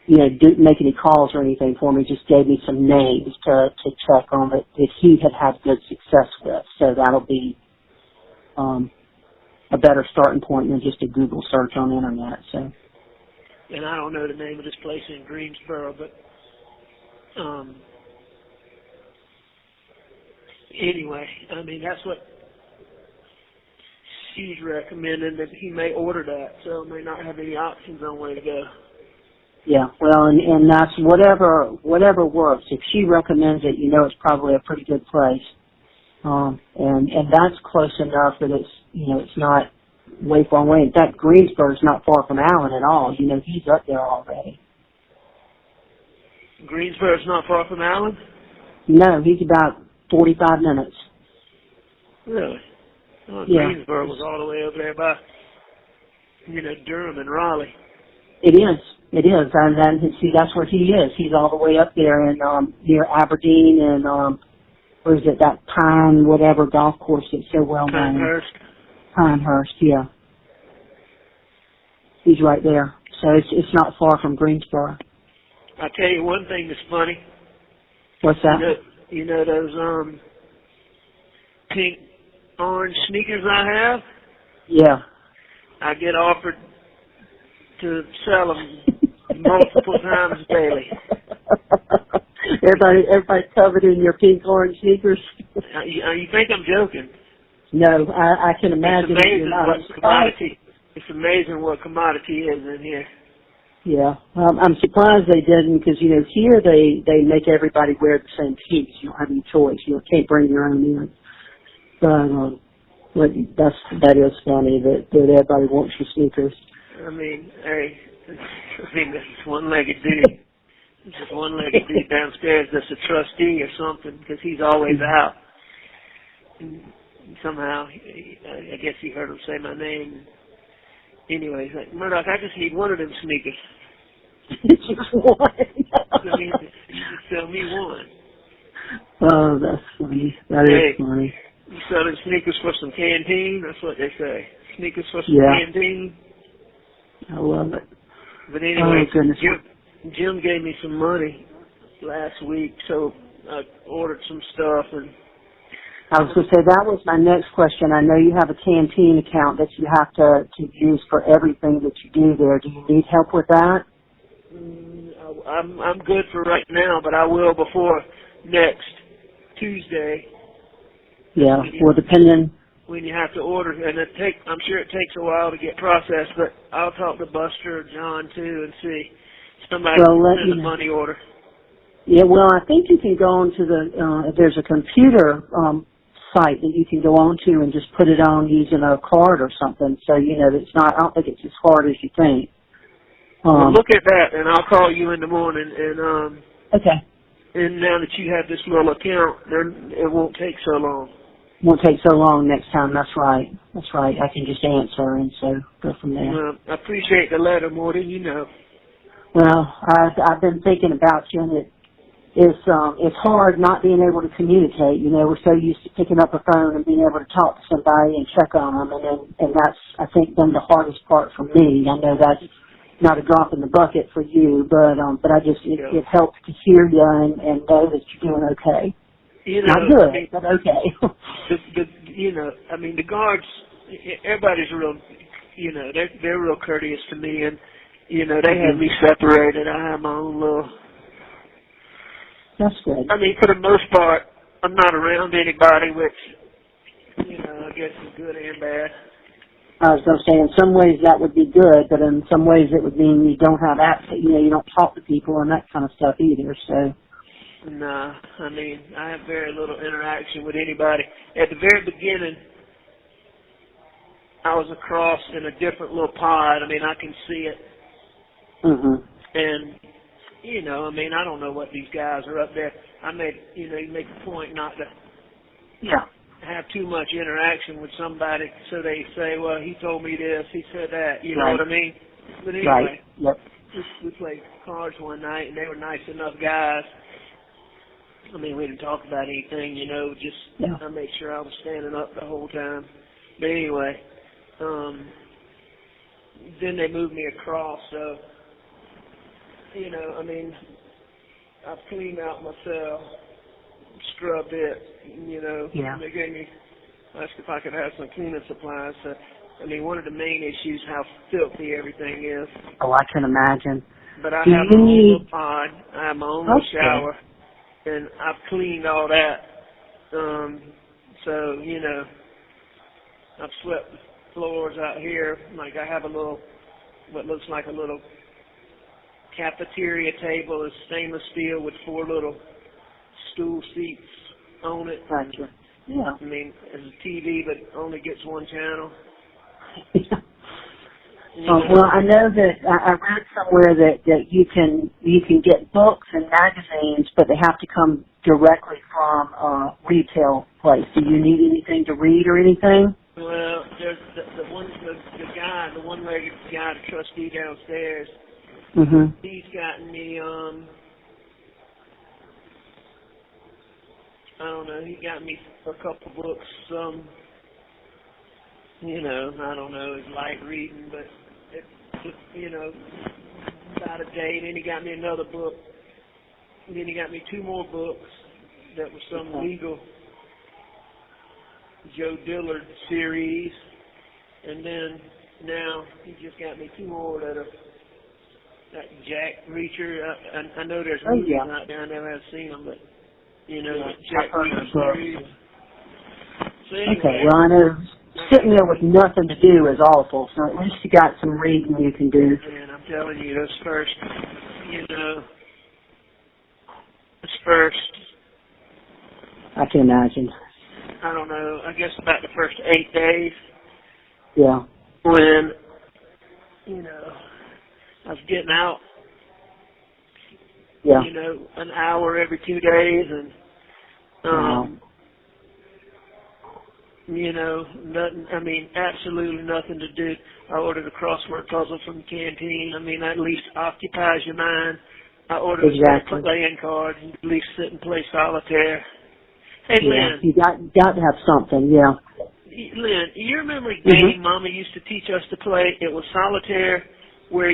make any calls or anything for me, just gave me some names to check on that he had good success with. So that'll be a better starting point than just a Google search on the internet. So. And I don't know the name of this place in Greensboro, but anyway, I mean, that's what she's recommending, that he may order that, so may not have any options on where to go. Yeah, well, and that's whatever works. If she recommends it, it's probably a pretty good place. And that's close enough that it's not way far away. In fact, Greensboro's not far from Allen at all. He's up there already. Greensboro's not far from Allen? No, he's about 45 minutes. Really? Well, yeah. Greensboro was all the way over there by, Durham and Raleigh. It is. And then, see, that's where he is. He's all the way up there in, near Aberdeen and, where is it, that Pine, whatever golf course that's so well known. Pinehurst, yeah. He's right there. So it's not far from Greensboro. I'll tell you one thing that's funny. What's that? You know those pink orange sneakers I have? Yeah. I get offered to sell them multiple times daily. Everybody covered in your pink orange sneakers. You think I'm joking? No, I can imagine. It's amazing what commodity is in here. Yeah, I'm surprised they didn't, because here they make everybody wear the same piece. You don't have any choice. You can't bring your own in. But that is funny that everybody wants your sneakers. I mean, this is one-legged dude. This is one-legged dude downstairs that's a trustee or something, because he's always out. And somehow, I guess he heard him say my name. Anyway, he's like, Murdaugh, I just need one of them sneakers. Just one? You just sell me one. Oh, that's funny. That is funny. You selling sneakers for some canteen? That's what they say. Sneakers for some canteen? I love it. But anyway, oh, Jim gave me some money last week, so I ordered some stuff. And I was going to say, that was my next question. I know you have a canteen account that you have to use for everything that you do there. Do you need help with that? I'm good for right now, but I will before next Tuesday. Yeah, well, depending. When you have to order, and I'm sure it takes a while to get processed, but I'll talk to Buster or John too and see somebody can send a money order. Yeah, well, I think you can go onto there's a computer site that you can go onto and just put it on using a card or something. So it's not. I don't think it's as hard as you think. Well, look at that, and I'll call you in the morning. And okay. And now that you have this little account, then it won't take so long. Won't take so long next time. That's right. I can just answer and so go from there. Well, I appreciate the letter more than you know. Well, I've been thinking about you, and it's hard not being able to communicate. We're so used to picking up a phone and being able to talk to somebody and check on them, and that's, I think, been the hardest part for me. I know that's not a drop in the bucket for you, but I just it helps to hear you and know that you're doing okay. Not good, but okay. The guards, everybody's real, they're real courteous to me, and, they have me separated. I have my own little... That's good. I mean, for the most part, I'm not around anybody, which, I guess is good and bad. I was going to say, in some ways that would be good, but in some ways it would mean you don't have access, you don't talk to people and that kind of stuff either, so... No, I mean, I have very little interaction with anybody. At the very beginning, I was across in a different little pod. I mean, I can see it. Mm-hmm. And, you know, I mean, I don't know what these guys are up there. I made, you know, you make a point not to have too much interaction with somebody so they say, well, he told me this, he said that, you know what I mean? But anyway, we played cards one night, and they were nice enough guys. I mean, we didn't talk about anything, you know, just I made sure I was standing up the whole time. But anyway, then they moved me across, so, you know, I mean, I've cleaned out my cell, scrubbed it, you know. They gave me, asked if I could have some cleaning supplies. So, I mean, one of the main issues how filthy everything is. Oh, I can imagine. But I have my own little pod, I have my own little shower, and I've cleaned all that. So, you know, I've swept the floors out here. Like I have a little, what looks like a little cafeteria table. It's stainless steel with 4 little stool seats on it. Gotcha. Yeah. I mean, it's a TV, but only gets one channel. Well, I know that I read somewhere that you can get books and magazines, but they have to come directly from a retail place. Do you need anything to read or anything? Well, there's the guy, the one-legged guy, the trustee downstairs. He's gotten me I don't know, he got me a couple books, you know, I don't know, it's light reading, but it's, you know, about a day. Then he got me another book. And then he got me 2 more books that were some legal Joe Dillard series. And then now he just got me 2 more that are that Jack Reacher. I know there's movies out there. I never have seen them, but, you know, Jack Reacher series. So anyway, okay, well, I know sitting there with nothing to do is awful, so at least you got some reading you can do. And I'm telling you, those first, you know, first, I can imagine. I don't know, I guess about the first 8 days. Yeah. When, you know, I was getting out, you know, an hour every 2 days, and, you know, nothing, I mean, absolutely nothing to do. I ordered a crossword puzzle from the canteen. I mean, that at least occupies your mind. I ordered a playing card, at least sit and play solitaire. Hey, Lynn. You got to have something, Lynn, you remember a game Mama used to teach us to play? It was solitaire, where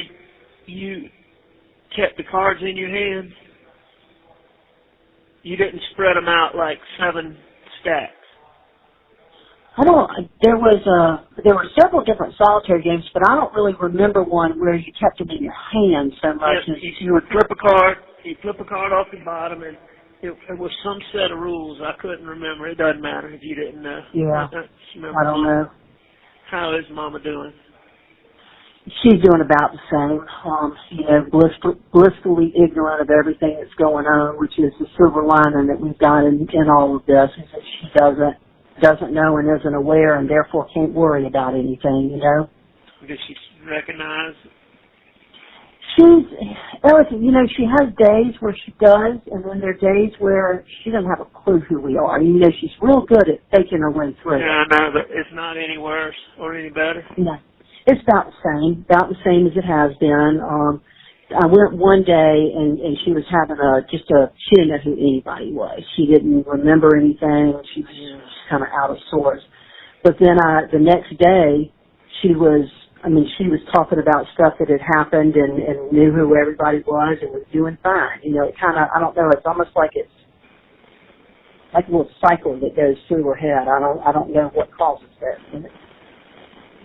you kept the cards in your hand. You didn't spread them out like 7 stacks. There were several different solitaire games, but I don't really remember one where you kept them in your hand so much. Yes, you would flip a card off the bottom, and it was some set of rules. I couldn't remember. It doesn't matter if you didn't know. Yeah, I don't know. How is Mama doing? She's doing about the same. You know, blissfully ignorant of everything that's going on, which is the silver lining that we've got in all of this, is that she doesn't know and isn't aware, and therefore can't worry about anything, you know. Does she recognize? You know, she has days where she does, and then there are days where she doesn't have a clue who we are. You know, she's real good at faking her way through. Yeah, I know, but it's not any worse or any better. No, it's about the same as it has been. I went one day and she was having she didn't know who anybody was. She didn't remember anything. She was just kind of out of sorts. But then the next day she was talking about stuff that had happened and knew who everybody was and was doing fine. You know, it kind of, I don't know, it's almost like it's like a little cycle that goes through her head. I don't know what causes that.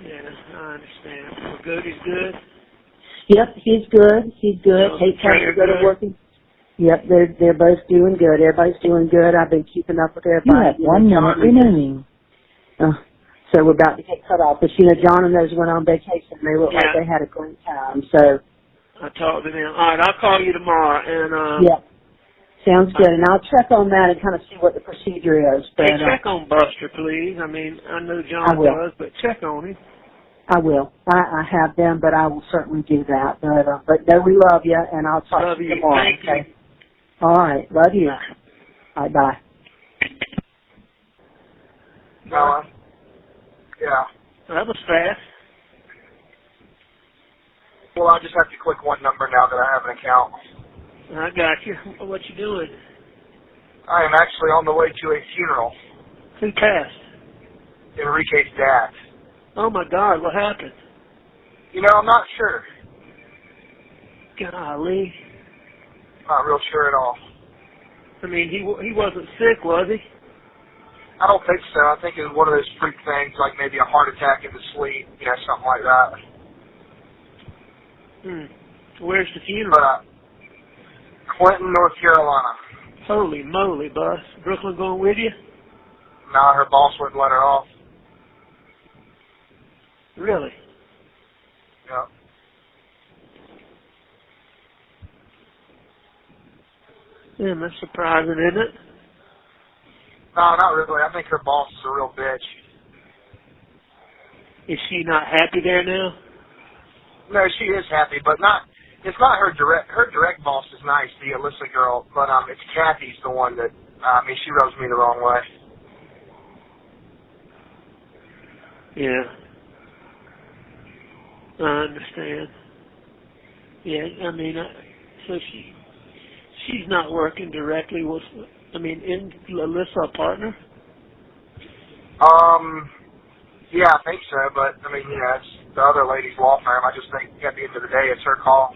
Yeah, I understand. Well, good is good. Yep, he's good. Kate Carter's good at working. Yep, they're both doing good. Everybody's doing good. I've been keeping up with everybody. You have 1 minute remaining. So we're about to get cut off. But, you know, John and those went on vacation. They looked like they had a great time. So I talked to them. All right, I'll call you tomorrow. And yeah, sounds good. And I'll check on that and kind of see what the procedure is. But, hey, check on Buster, please. I mean, I know John does, but check on him. I will. I have them, but I will certainly do that. But no, we love you, and I'll talk to you tomorrow. Thank okay? You. All right. Love you. All right, bye. No. Yeah. That was fast. Well, I'll just have to click one number now that I have an account. I got you. What you doing? I am actually on the way to a funeral. Who passed? Enrique's dad. Oh, my God. What happened? You know, I'm not sure. Golly. Not real sure at all. I mean, he wasn't sick, was he? I don't think so. I think it was one of those freak things, like maybe a heart attack in the sleep, you know, something like that. Where's the funeral? But, Clinton, North Carolina. Holy moly, boss. Brooklyn going with you? Nah, her boss wouldn't let her off. Really? Yeah. Man, that's surprising, isn't it? No, not really. I think her boss is a real bitch. Is she not happy there now? No, she is happy, but it's not her direct. Her direct boss is nice, the Alyssa girl, but it's Kathy's the one that she rubs me the wrong way. Yeah. I understand. Yeah, I mean, so she's not working directly with, in Alyssa a partner? Yeah, I think so, but, it's the other lady's law firm. I just think at the end of the day, it's her call.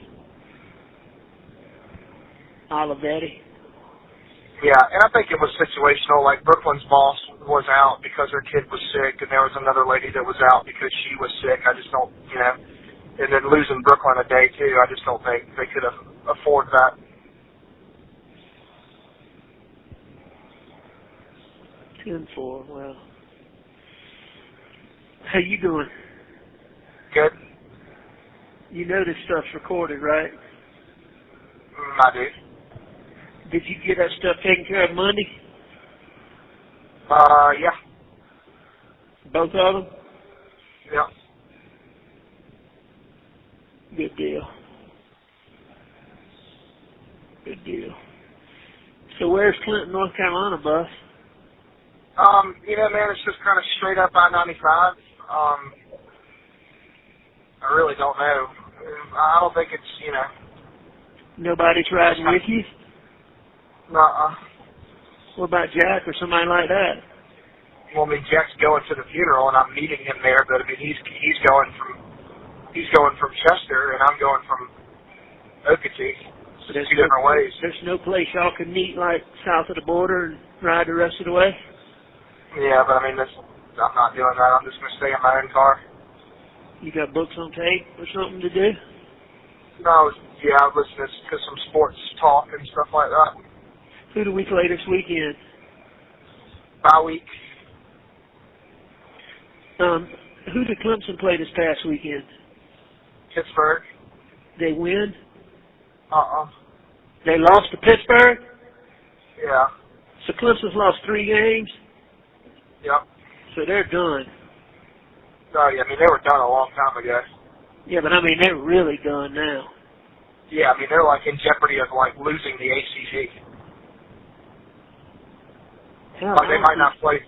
Olivetti? Yeah, and I think it was situational. Like, Brooklyn's boss was out because her kid was sick, and there was another lady that was out because she was sick. I just don't, and then losing Brooklyn a day, too, I just don't think they could afford that. 10-4, well. How you doing? Good. You know this stuff's recorded, right? I do. Did you get that stuff taken care of Monday? Yeah. Both of them? Yeah. Good deal. Good deal. So where's Clinton, North Carolina, bus? Man, it's just kind of straight up I-95. I really don't know. I don't think it's, Nobody's riding with you? Nuh-uh. What about Jack or somebody like that? Well, Jack's going to the funeral, and I'm meeting him there, but, he's going from Chester, and I'm going from Okeechobee. So there's two different ways. There's no place y'all can meet, like, south of the border and ride the rest of the way? Yeah, but, I'm not doing that. I'm just going to stay in my own car. You got books on tape or something to do? No, I was listening to some sports talk and stuff like that. Who do we play this weekend? Bye week. Who did Clemson play this past weekend? Pittsburgh. They win? They lost to Pittsburgh? Yeah. So Clemson's lost 3 games? Yep. So they're done. Oh, yeah, they were done a long time ago. Yeah, but they're really done now. Yeah, they're like in jeopardy of like losing the ACC. Like they might not play.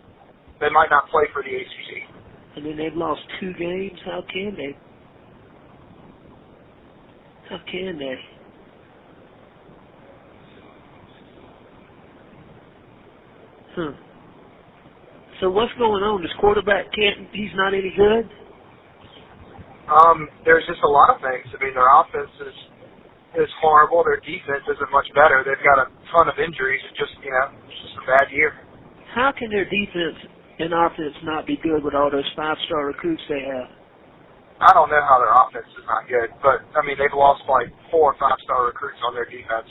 They might not play for the ACC. And then they've lost 2 games. How can they? How can they? So what's going on? This quarterback he's not any good? There's just a lot of things. Their offense is horrible. Their defense isn't much better. They've got a ton of injuries. It's just a bad year. How can their defense and offense not be good with all those 5-star recruits they have? I don't know how their offense is not good, but, they've lost like 4 or 5-star recruits on their defense.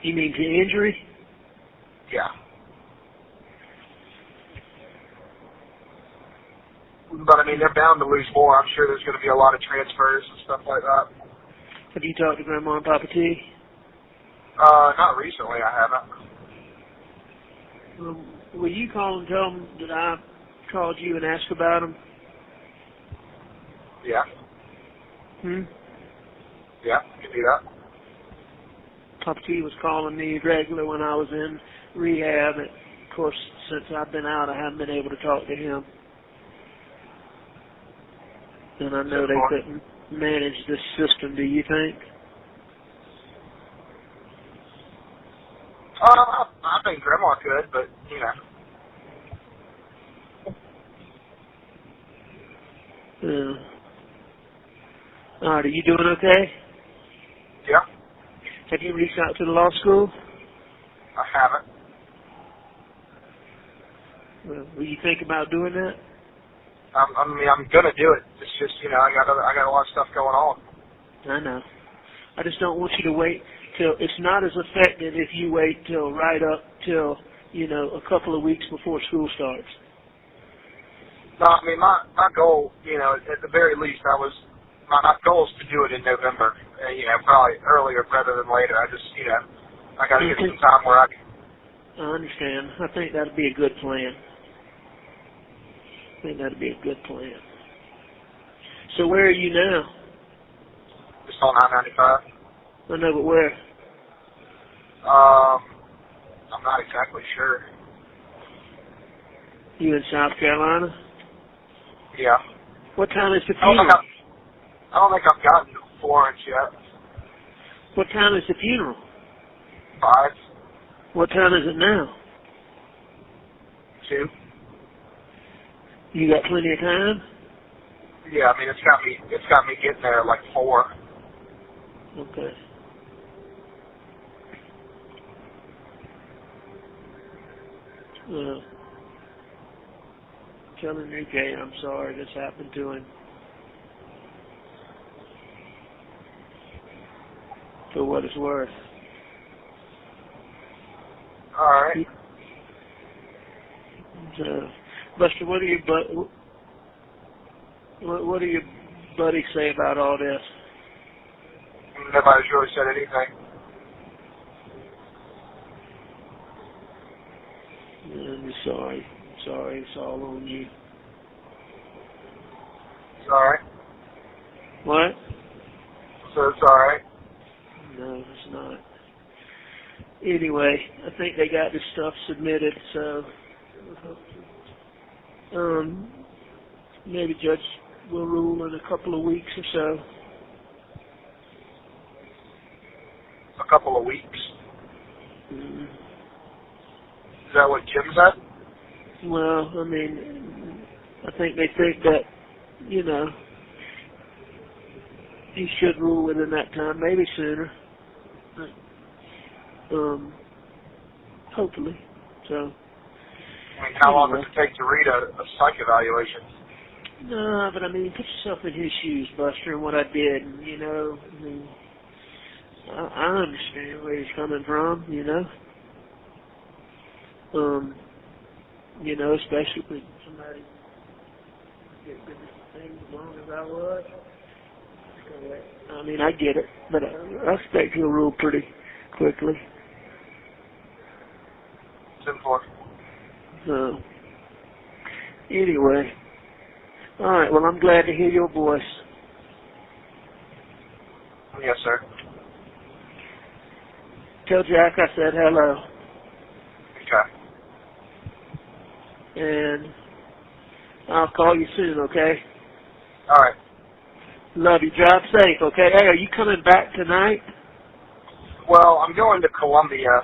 You mean to injury? Yeah. But, they're bound to lose more. I'm sure there's going to be a lot of transfers and stuff like that. Have you talked to Grandma and Papa T? Not recently, I haven't. Will you call and tell them that I called you and asked about them? Yeah. Yeah, you can do that. Papa T was calling me regular when I was in rehab. And of course, since I've been out, I haven't been able to talk to him. And I know they couldn't manage this system, do you think? I think Grandma could, but, you know. All right, are you doing okay? Yeah. Have you reached out to the law school? I haven't. Well, will you think about doing that? I'm gonna do it. It's just, you know, I got a lot of stuff going on. I know. I just don't want you to wait till it's not as effective if you wait till right up till, you know, a couple of weeks before school starts. No, I mean, my goal, you know, at the very least, my goal is to do it in November. You know, probably earlier rather than later. I just, you know, I got to get some time where I can. I understand. I think that'd be a good plan. So where are you now? Just on I-95. I know, but where? I'm not exactly sure. You in South Carolina? Yeah. What time is the funeral? I don't think I've gotten to Florence yet. What time is the funeral? 5. What time is it now? 2. You got plenty of time? Yeah, I mean, it's got me getting there at like 4. Okay. Tell Enrique I'm sorry this happened to him. For what it's worth. All right. Buster, what do your buddies say about all this? Nobody's really said anything. I'm sorry. Sorry, it's all on you. It's all right. What? So it's all right. No, it's not. Anyway, I think they got this stuff submitted, so maybe Judge will rule in a couple of weeks or so. A couple of weeks. Mm. Is that what Jim said? Well, I mean, I think they think that, you know, he should rule within that time, maybe sooner. Hopefully. So. I mean, how long does it take to read a psych evaluation? No, but I mean, put yourself in his shoes, Buster, and what I did, and, you know, I mean, I understand where he's coming from, you know. You know, especially when somebody did things as long as I was. I mean, I get it, but I expect he'll rule pretty quickly. 10-4. So, anyway. All right, well, I'm glad to hear your voice. Yes, sir. Tell Jack I said hello. Okay. And I'll call you soon, okay? All right. Love you. Drive safe, okay? Hey, are you coming back tonight? Well, I'm going to Columbia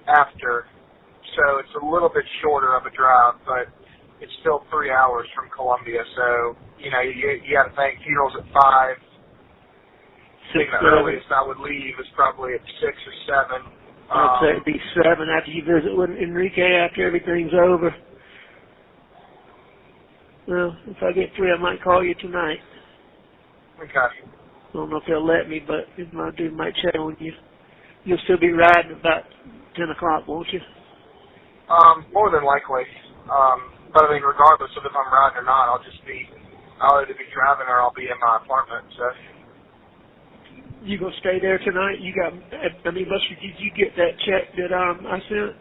after, so it's a little bit shorter of a drive, but it's still 3 hours from Columbia, so, you know, you got to think funeral's at 5. I think the earliest I would leave is probably at 6 or 7. I'd say it'd be 7 after you visit with Enrique after everything's over. Well, if I get free, I might call you tonight. Okay. I don't know if they'll let me, but if I do, I might check on you. You'll still be riding about 10 o'clock, won't you? More than likely. But I mean, regardless of if I'm riding or not, I'll either be driving or I'll be in my apartment, so. You gonna stay there tonight? Buster, did you get that check that I sent?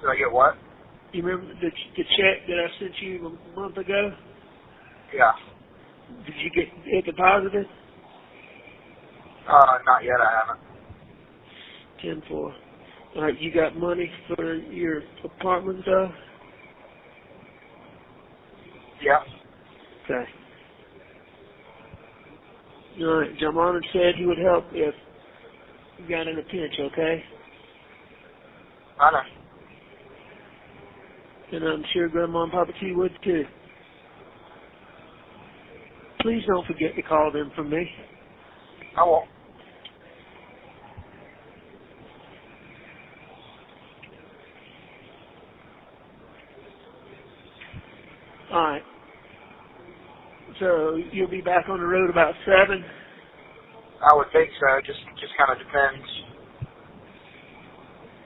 Did I get what? You remember the check that I sent you a month ago? Yeah. Did you get it deposited? Not yet, I haven't. 10-4. All right, you got money for your apartment, though? Yeah. Okay. All right, Jamal said he would help if you got in a pinch, okay? I know. And I'm sure Grandma and Papa T would, too. Please don't forget to call them for me. I won't. All right. So you'll be back on the road about 7? I would think so. Just kind of depends.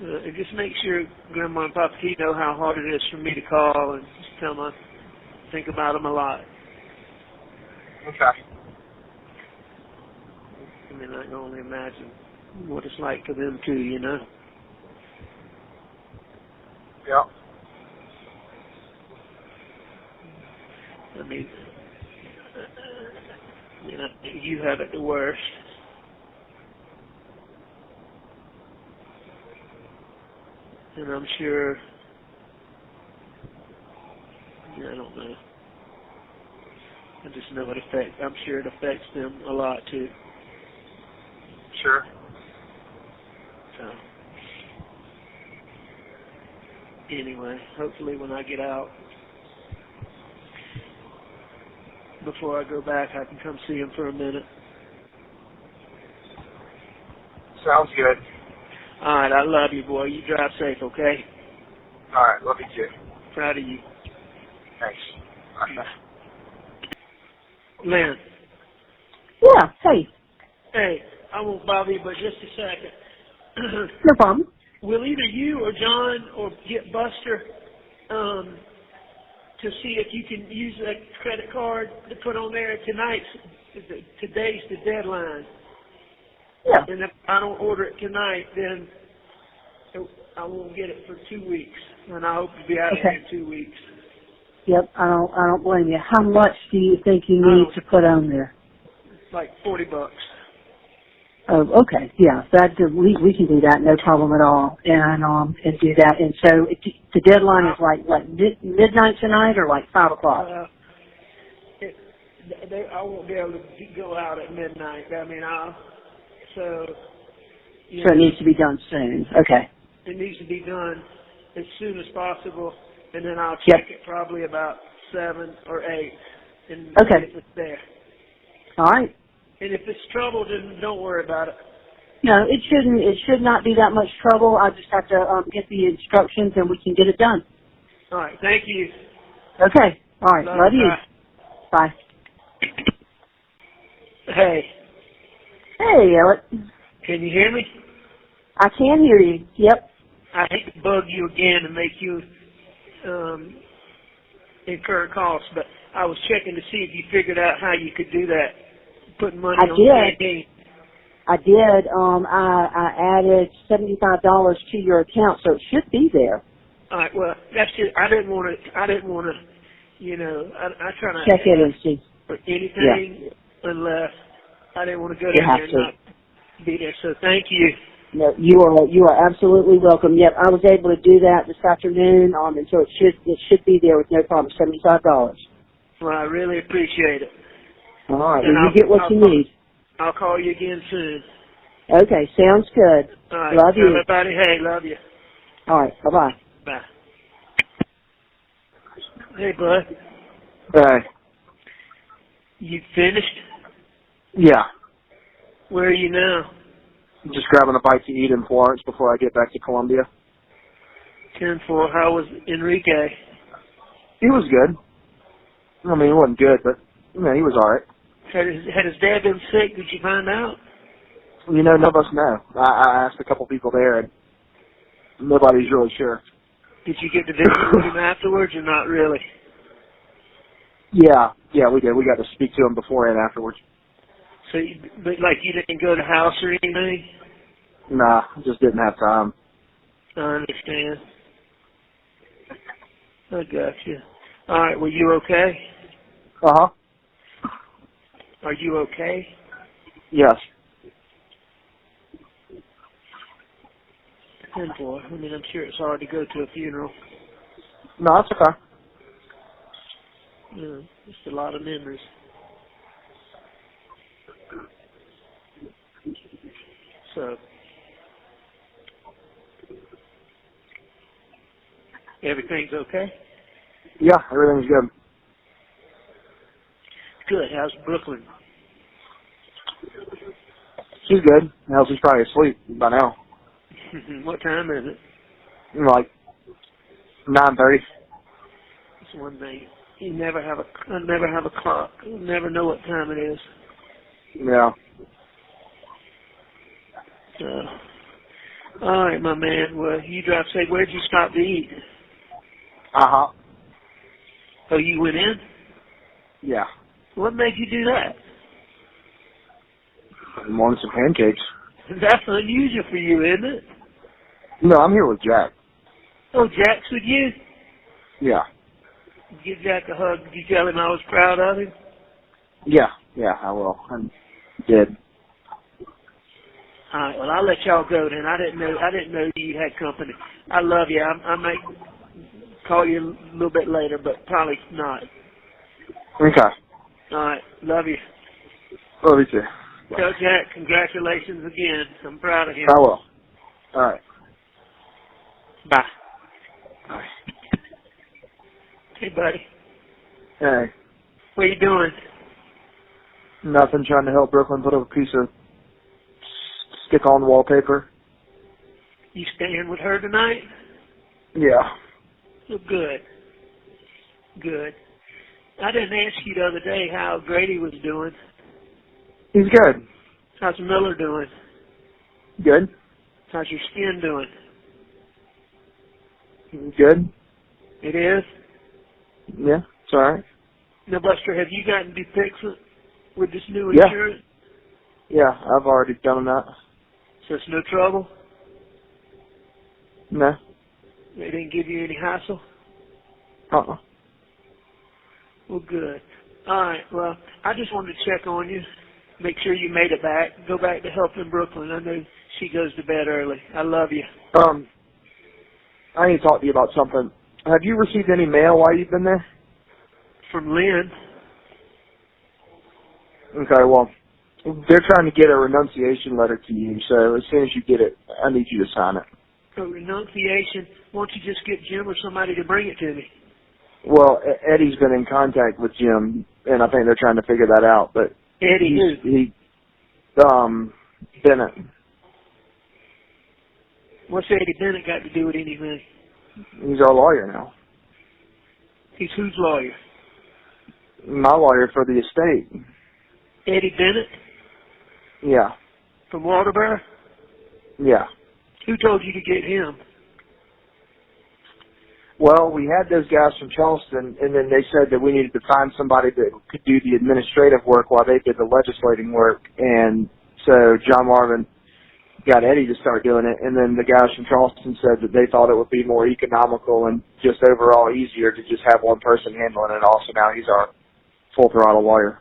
And just make sure Grandma and Papa T know how hard it is for me to call, and just tell them I think about them a lot. Okay. I mean, I can only imagine what it's like for them too, you know? Yep. I mean, you know, you have it the worst. And I'm sure, I don't know. I just know I'm sure it affects them a lot too. Sure. So, anyway, hopefully when I get out, before I go back, I can come see him for a minute. Sounds good. All right, I love you, boy. You drive safe, okay? All right, love you too. Proud of you. Thanks. Bye. Lynn. Yeah, hey. Hey, I won't bother you but just a second. No problem. Will either you or John or get Buster to see if you can use that credit card to put on there today's the deadline. Yeah. And if I don't order it tonight, then I won't get it for 2 weeks. And I hope to be out of here in 2 weeks. Yep, I don't blame you. How much do you think you need to put on there? Like $40. Oh, okay, yeah, we can do that, no problem at all, and do that. And so the deadline is like midnight tonight, or like 5 o'clock. I won't be able to go out at midnight. I mean, so it needs to be done soon. Okay. It needs to be done as soon as possible, and then I'll check it probably about 7 or 8, and see if it's there. All right. And if it's trouble, then don't worry about it. No, it shouldn't. It should not be that much trouble. I just have to get the instructions, and we can get it done. All right. Thank you. Okay. All right. Love you. Bye. Hey. Hey, Alex. Can you hear me? I can hear you. Yep. I hate to bug you again and make you incur costs, but I was checking to see if you figured out how you could do that. Putting money on the game. I did. I added $75 to your account, so it should be there. All right. Well, that's just. I didn't want to. You know, I try to check it and see for anything unless I didn't want to go down there and not be there. So thank you. No, you are absolutely welcome. Yep, I was able to do that this afternoon. And so it should be there with no problem. $75. Well, I really appreciate it. All right, well, you get what you need. I'll call you again soon. Okay, sounds good. All right, love you. Everybody, hey, love you. All right, bye-bye. Bye. Hey, bud. Hey. You finished? Yeah. Where are you now? I'm just grabbing a bite to eat in Florence before I get back to Columbia. 10-4. How was Enrique? He was good. I mean, he wasn't good, but he was all right. Had his dad been sick? Did you find out? You know, none of us know. I asked a couple people there, and nobody's really sure. Did you get to visit with him afterwards, or not really? Yeah, we did. We got to speak to him before and afterwards. So, you didn't go to the house or anything? Nah, just didn't have time. I understand. I got you. All right, were you okay? Uh-huh. Are you okay? Yes. And boy, I mean, I'm sure it's hard to go to a funeral. No, that's okay. Yeah, just a lot of memories. So, everything's okay? Yeah, everything's good. Good. How's Brooklyn? She's good. Elsie's probably asleep by now. What time is it? Like 9:30. It's one thing. I never have a clock. You never know what time it is. Yeah. So, all right, my man. Well, you drive safe. Where'd you stop to eat? Uh-huh. Oh, you went in? Yeah. What made you do that? I'm wanting some pancakes. That's unusual for you, isn't it? No, I'm here with Jack. Oh, Jack's with you? Yeah. Give Jack a hug. Did you tell him I was proud of him? Yeah, I will. I did. All right, well, I'll let y'all go then. I didn't know you had company. I love you. I might call you a little bit later, but probably not. Okay. All right, love you. Love you too. Tell Jack congratulations again. I'm proud of him. I will. All right. Bye. Bye. Hey, buddy. Hey. What are you doing? Nothing. Trying to help Brooklyn put up a piece of stick-on wallpaper. You staying with her tonight? Yeah. Oh, good. Good. I didn't ask you the other day how Grady was doing. He's good. How's Miller doing? Good. How's your skin doing? Good. It is? Yeah, it's all right. Now, Buster, have you gotten Depixent with this new Yeah. insurance? Yeah, I've already done that. So it's no trouble? No. They didn't give you any hassle? Uh-uh. Well, good. All right, well, I just wanted to check on you, make sure you made it back, go back to helping Brooklyn. I know she goes to bed early. I love you. I need to talk to you about something. Have you received any mail while you've been there? From Lynn. Okay, well, they're trying to get a renunciation letter to you, so as soon as you get it, I need you to sign it. A renunciation. Why don't you just get Jim or somebody to bring it to me? Well, Eddie's been in contact with Jim, and I think they're trying to figure that out, but Eddie who? Bennett. What's Eddie Bennett got to do with anything? He's our lawyer now. He's whose lawyer? My lawyer for the estate. Eddie Bennett? Yeah. From Walterboro? Yeah. Who told you to get him? Well, we had those guys from Charleston, and then they said that we needed to find somebody that could do the administrative work while they did the legislating work. And so John Marvin got Eddie to start doing it, and then the guys from Charleston said that they thought it would be more economical and just overall easier to just have one person handling it all. So now he's our full throttle lawyer.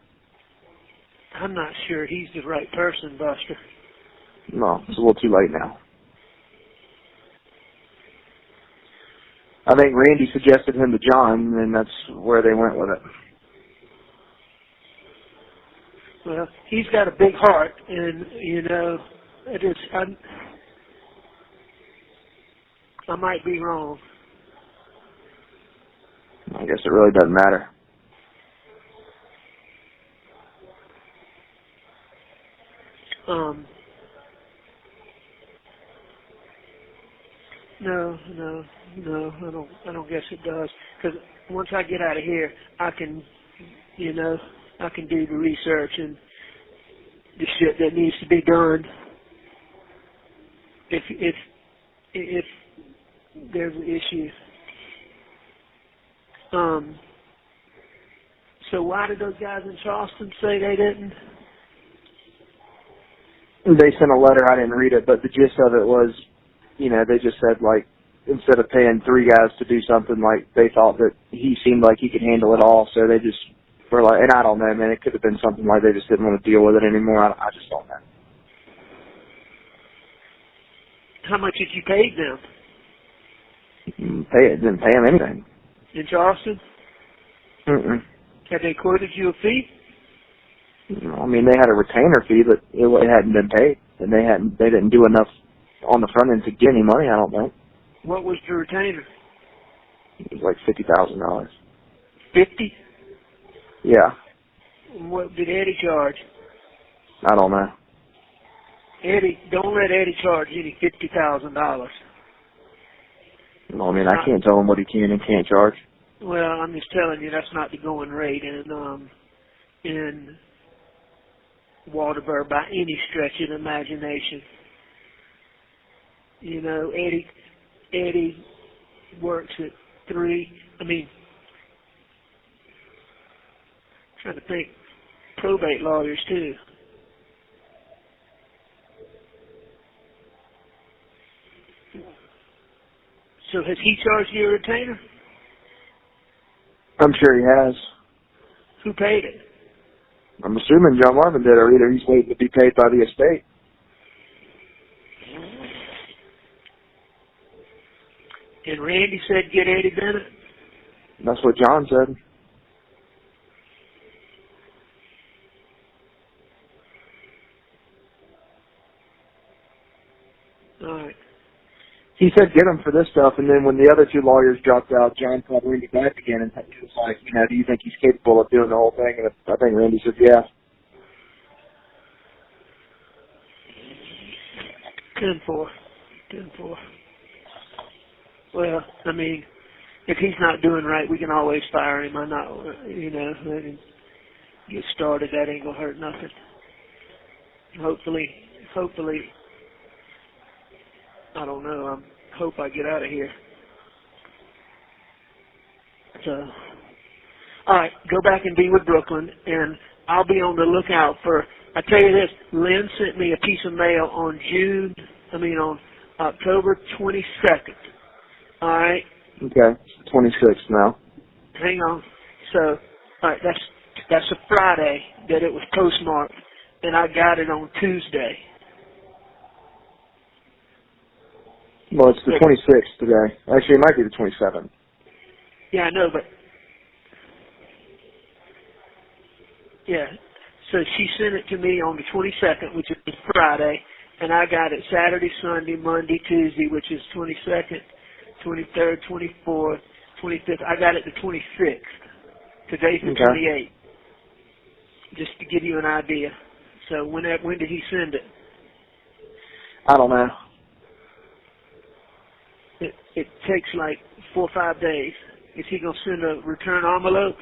I'm not sure he's the right person, Buster. No, it's a little too late now. I think Randy suggested him to John, and that's where they went with it. Well, he's got a big heart, and, you know, I might be wrong. I guess it really doesn't matter. No, I don't guess it does. Because once I get out of here, I can do the research and the shit that needs to be done. If there's an issue. So why did those guys in Charleston say they didn't? They sent a letter. I didn't read it, but the gist of it was, they just said, like, instead of paying 3 guys to do something, like, they thought that he seemed like he could handle it all, so they just were like, and I don't know, man, it could have been something like they just didn't want to deal with it anymore. I just don't know. How much did you pay them? Didn't pay him anything. In Charleston? Mm-mm. Had they quoted you a fee? I mean, they had a retainer fee, but it hadn't been paid, and they didn't do enough on the front end to get any money, I don't think. What was the retainer? It was like $50,000. 50? Yeah. What did Eddie charge? I don't know. Eddie, don't let Eddie charge any $50,000. Well, I mean, I can't tell him what he can and can't charge. Well, I'm just telling you, that's not the going rate in Walterboro by any stretch of the imagination. You know, Eddie works at 3. I mean, trying to think, probate lawyers too. So has he charged you a retainer? I'm sure he has. Who paid it? I'm assuming John Marvin did, or either he's waiting to be paid by the estate. And Randy said get Eddie Bennett? That's what John said. All right. He said get him for this stuff, and then when the other 2 lawyers dropped out, John called Randy back again, and he was like, you know, do you think he's capable of doing the whole thing? And I think Randy said, yeah. 10-4. Well, I mean, if he's not doing right, we can always fire him. I'm not, you know, let him get started. That ain't gonna hurt nothing. Hopefully, I don't know. I hope I get out of here. So, all right, go back and be with Brooklyn, and I'll be on the lookout for. I tell you this, Lynn sent me a piece of mail on October 22nd. All right. Okay, 26th now. Hang on. So, all right, that's a Friday that it was postmarked, and I got it on Tuesday. Well, it's the 26th today. Actually, it might be the 27th. Yeah, I know, but yeah. So she sent it to me on the 22nd, which is Friday, and I got it Saturday, Sunday, Monday, Tuesday, which is 22nd, 23rd, 24th, 25th. I got it the 26th. Today's the 28th. Just to give you an idea. So when did he send it? I don't know. It takes like 4 or 5 days. Is he going to send a return envelope?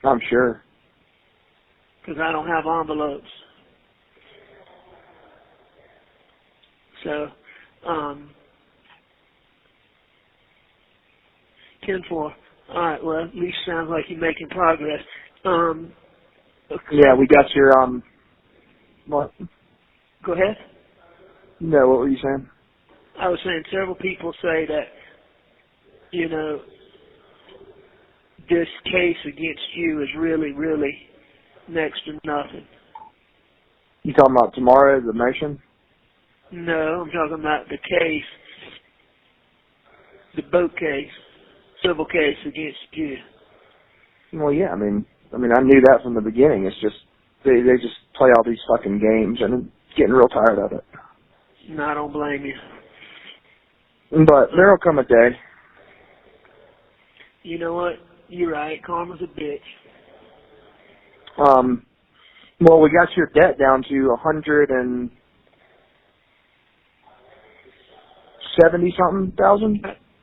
I'm sure. Because I don't have envelopes. So, 10-4. All right, well, at least sounds like you're making progress. Okay. Yeah, we got your, what? Go ahead. No, what were you saying? I was saying several people say that, you know, this case against you is really, really next to nothing. You talking about tomorrow, the motion? No, I'm talking about the case, the boat case, civil case against you. Well, yeah, I mean, I knew that from the beginning. It's just, they just play all these fucking games, and I'm getting real tired of it. No, I don't blame you. But there'll come a day. You know what? You're right. Karma's a bitch. Well, we got your debt down to $170,000.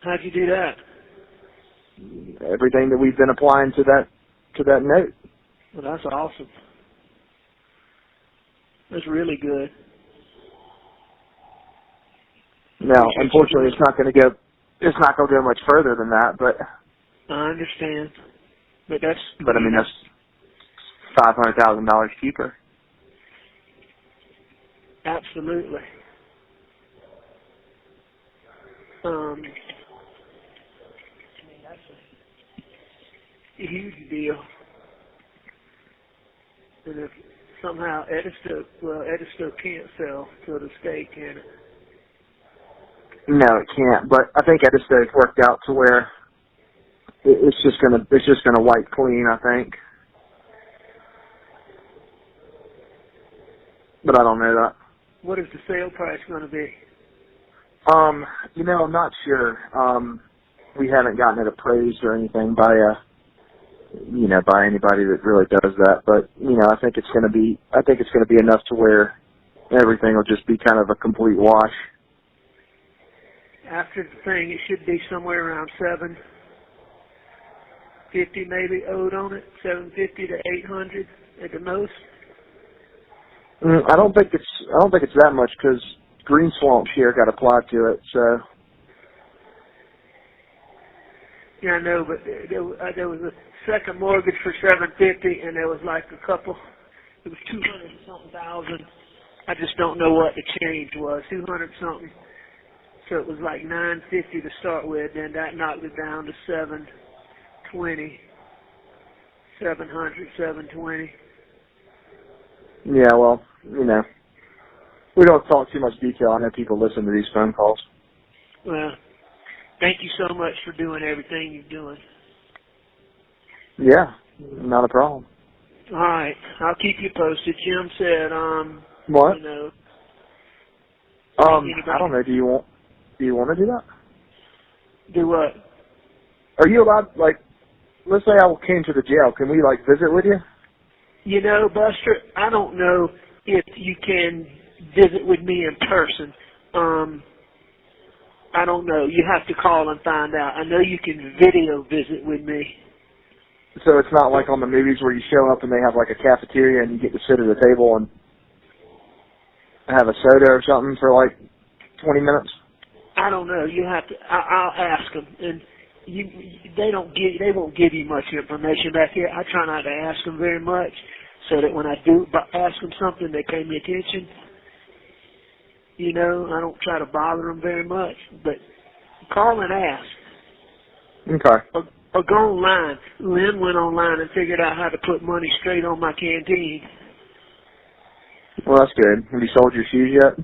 How'd you do that? Everything that we've been applying to that note. Well, that's awesome. That's really good. Now, unfortunately, it's not going to go much further than that, but I understand. But I mean, that's $500,000 cheaper. Absolutely. I mean, that's a huge deal. And if somehow Edisto can't sell to the state, can it? No, it can't. But I think Edisto's worked out to where it's just gonna wipe clean, I think. But I don't know that. What is the sale price going to be? I'm not sure. We haven't gotten it appraised or anything by by anybody that really does that. But I think it's going to be enough to where everything will just be kind of a complete wash. After the thing, it should be somewhere around $750 maybe owed on it, $750 to $800 at the most. I don't think it's that much because Green Swamp share got applied to it. So. Yeah, I know, but there was a second mortgage for $750, and there was like a couple. It was 200 and something thousand. I just don't know what the change was. 200 something. So it was like $950 to start with, then that knocked it down to $720. $720. Yeah, well, we don't talk too much detail. I know people listen to these phone calls. Well, thank you so much for doing everything you're doing. Yeah, not a problem. All right, I'll keep you posted. Jim said, what? I don't know. Do you want to do that? Do what? Are you allowed? Let's say I came to the jail. Can we visit with you? Buster, I don't know if you can visit with me in person. I don't know. You have to call and find out. I know you can video visit with me. So it's not like on the movies where you show up and they have a cafeteria and you get to sit at a table and have a soda or something for 20 minutes? I don't know. You have to. I'll ask them, and they won't give you much information back here. I try not to ask them very much, so that when I do ask them something, they pay me attention. I don't try to bother them very much, but call and ask. Okay. Or go online. Lynn went online and figured out how to put money straight on my canteen. Well, that's good. Have you sold your shoes yet?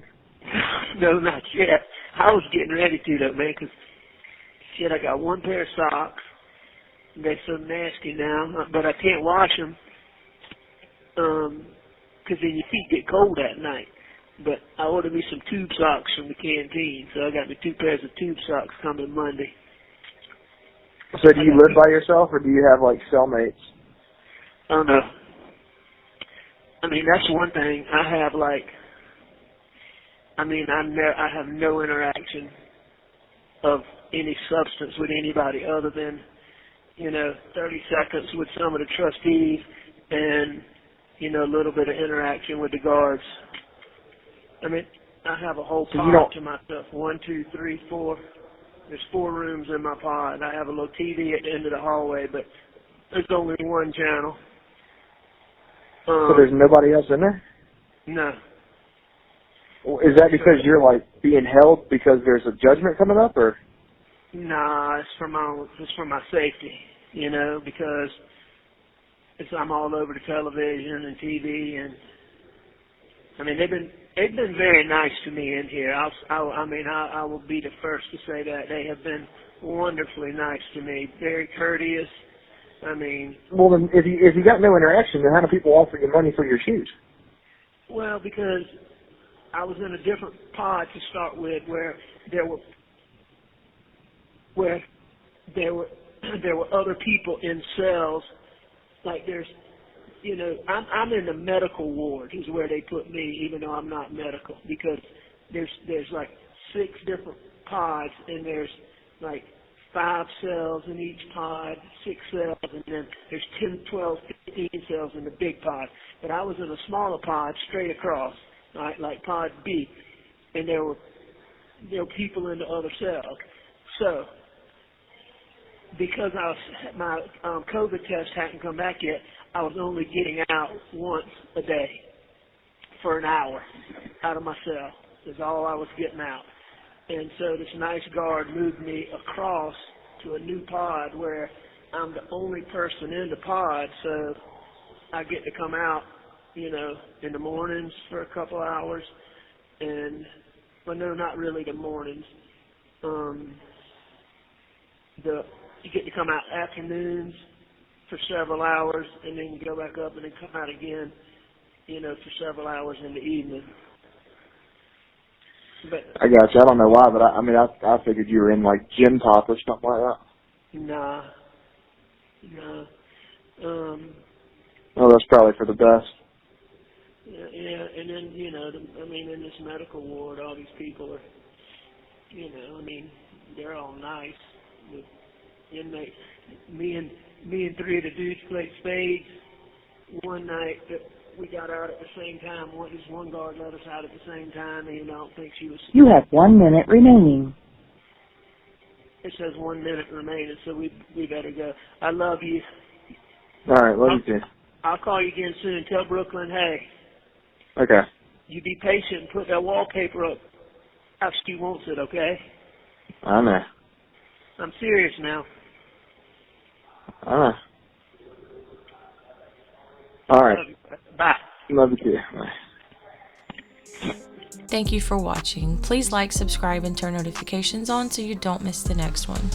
No, not yet. I was getting ready to, though, man, because, I got one pair of socks. They're so nasty now, but I can't wash them because then your feet get cold at night. But I ordered me some tube socks from the canteen, so I got me 2 pairs of tube socks coming Monday. So do you live by yourself, or do you have, cellmates? I don't know. I mean, that's one thing. I have, I have no interaction of any substance with anybody other than, 30 seconds with some of the trustees and, a little bit of interaction with the guards. I mean, I have a whole pod to myself. 1, 2, 3, 4. There's 4 rooms in my pod. I have a little TV at the end of the hallway, but there's only one channel. So there's nobody else in there? No. Is that because you're being held because there's a judgment coming up, or? Nah, it's for my safety, because I'm all over the television and TV, and I mean they've been very nice to me in here. I will be the first to say that they have been wonderfully nice to me, very courteous. I mean, well, then if you got no interaction, then how do people offer you money for your shoes? Well, because I was in a different pod to start with, where there were other people in cells. I'm in the medical ward is where they put me, even though I'm not medical, because there's 6 different pods, and there's 5 cells in each pod, 6 cells, and then there's 10, 12, 15 cells in the big pod. But I was in a smaller pod straight across, like pod B, and there were people in the other cells. So, because my COVID test hadn't come back yet, I was only getting out once a day for an hour out of my cell. Is all I was getting out. And so this nice guard moved me across to a new pod where I'm the only person in the pod, so I get to come out, you know, in the mornings for a couple hours, and, well, no, not really the mornings. You get to come out afternoons for several hours, and then go back up and then come out again, you know, for several hours in the evening. But I got you. I don't know why, but I figured you were in like gym top or something like that. Nah. Well, that's probably for the best. Yeah, and then, you know, in this medical ward, all these people are, you know, they're all nice. The inmates, me and three of the dudes played spades one night that we got out at the same time. One guard let us out at the same time, and I don't think she was... You have 1 minute remaining. It says 1 minute remaining, so we better go. I love you. All right, love you too. I'll call you again soon. Tell Brooklyn, hey. Okay. You be patient and put that wallpaper up after she wants it, okay? I know. I'm serious now. I know. All right. Love you. Bye. Love you too. Bye. Thank you for watching. Please like, subscribe, and turn notifications on so you don't miss the next one.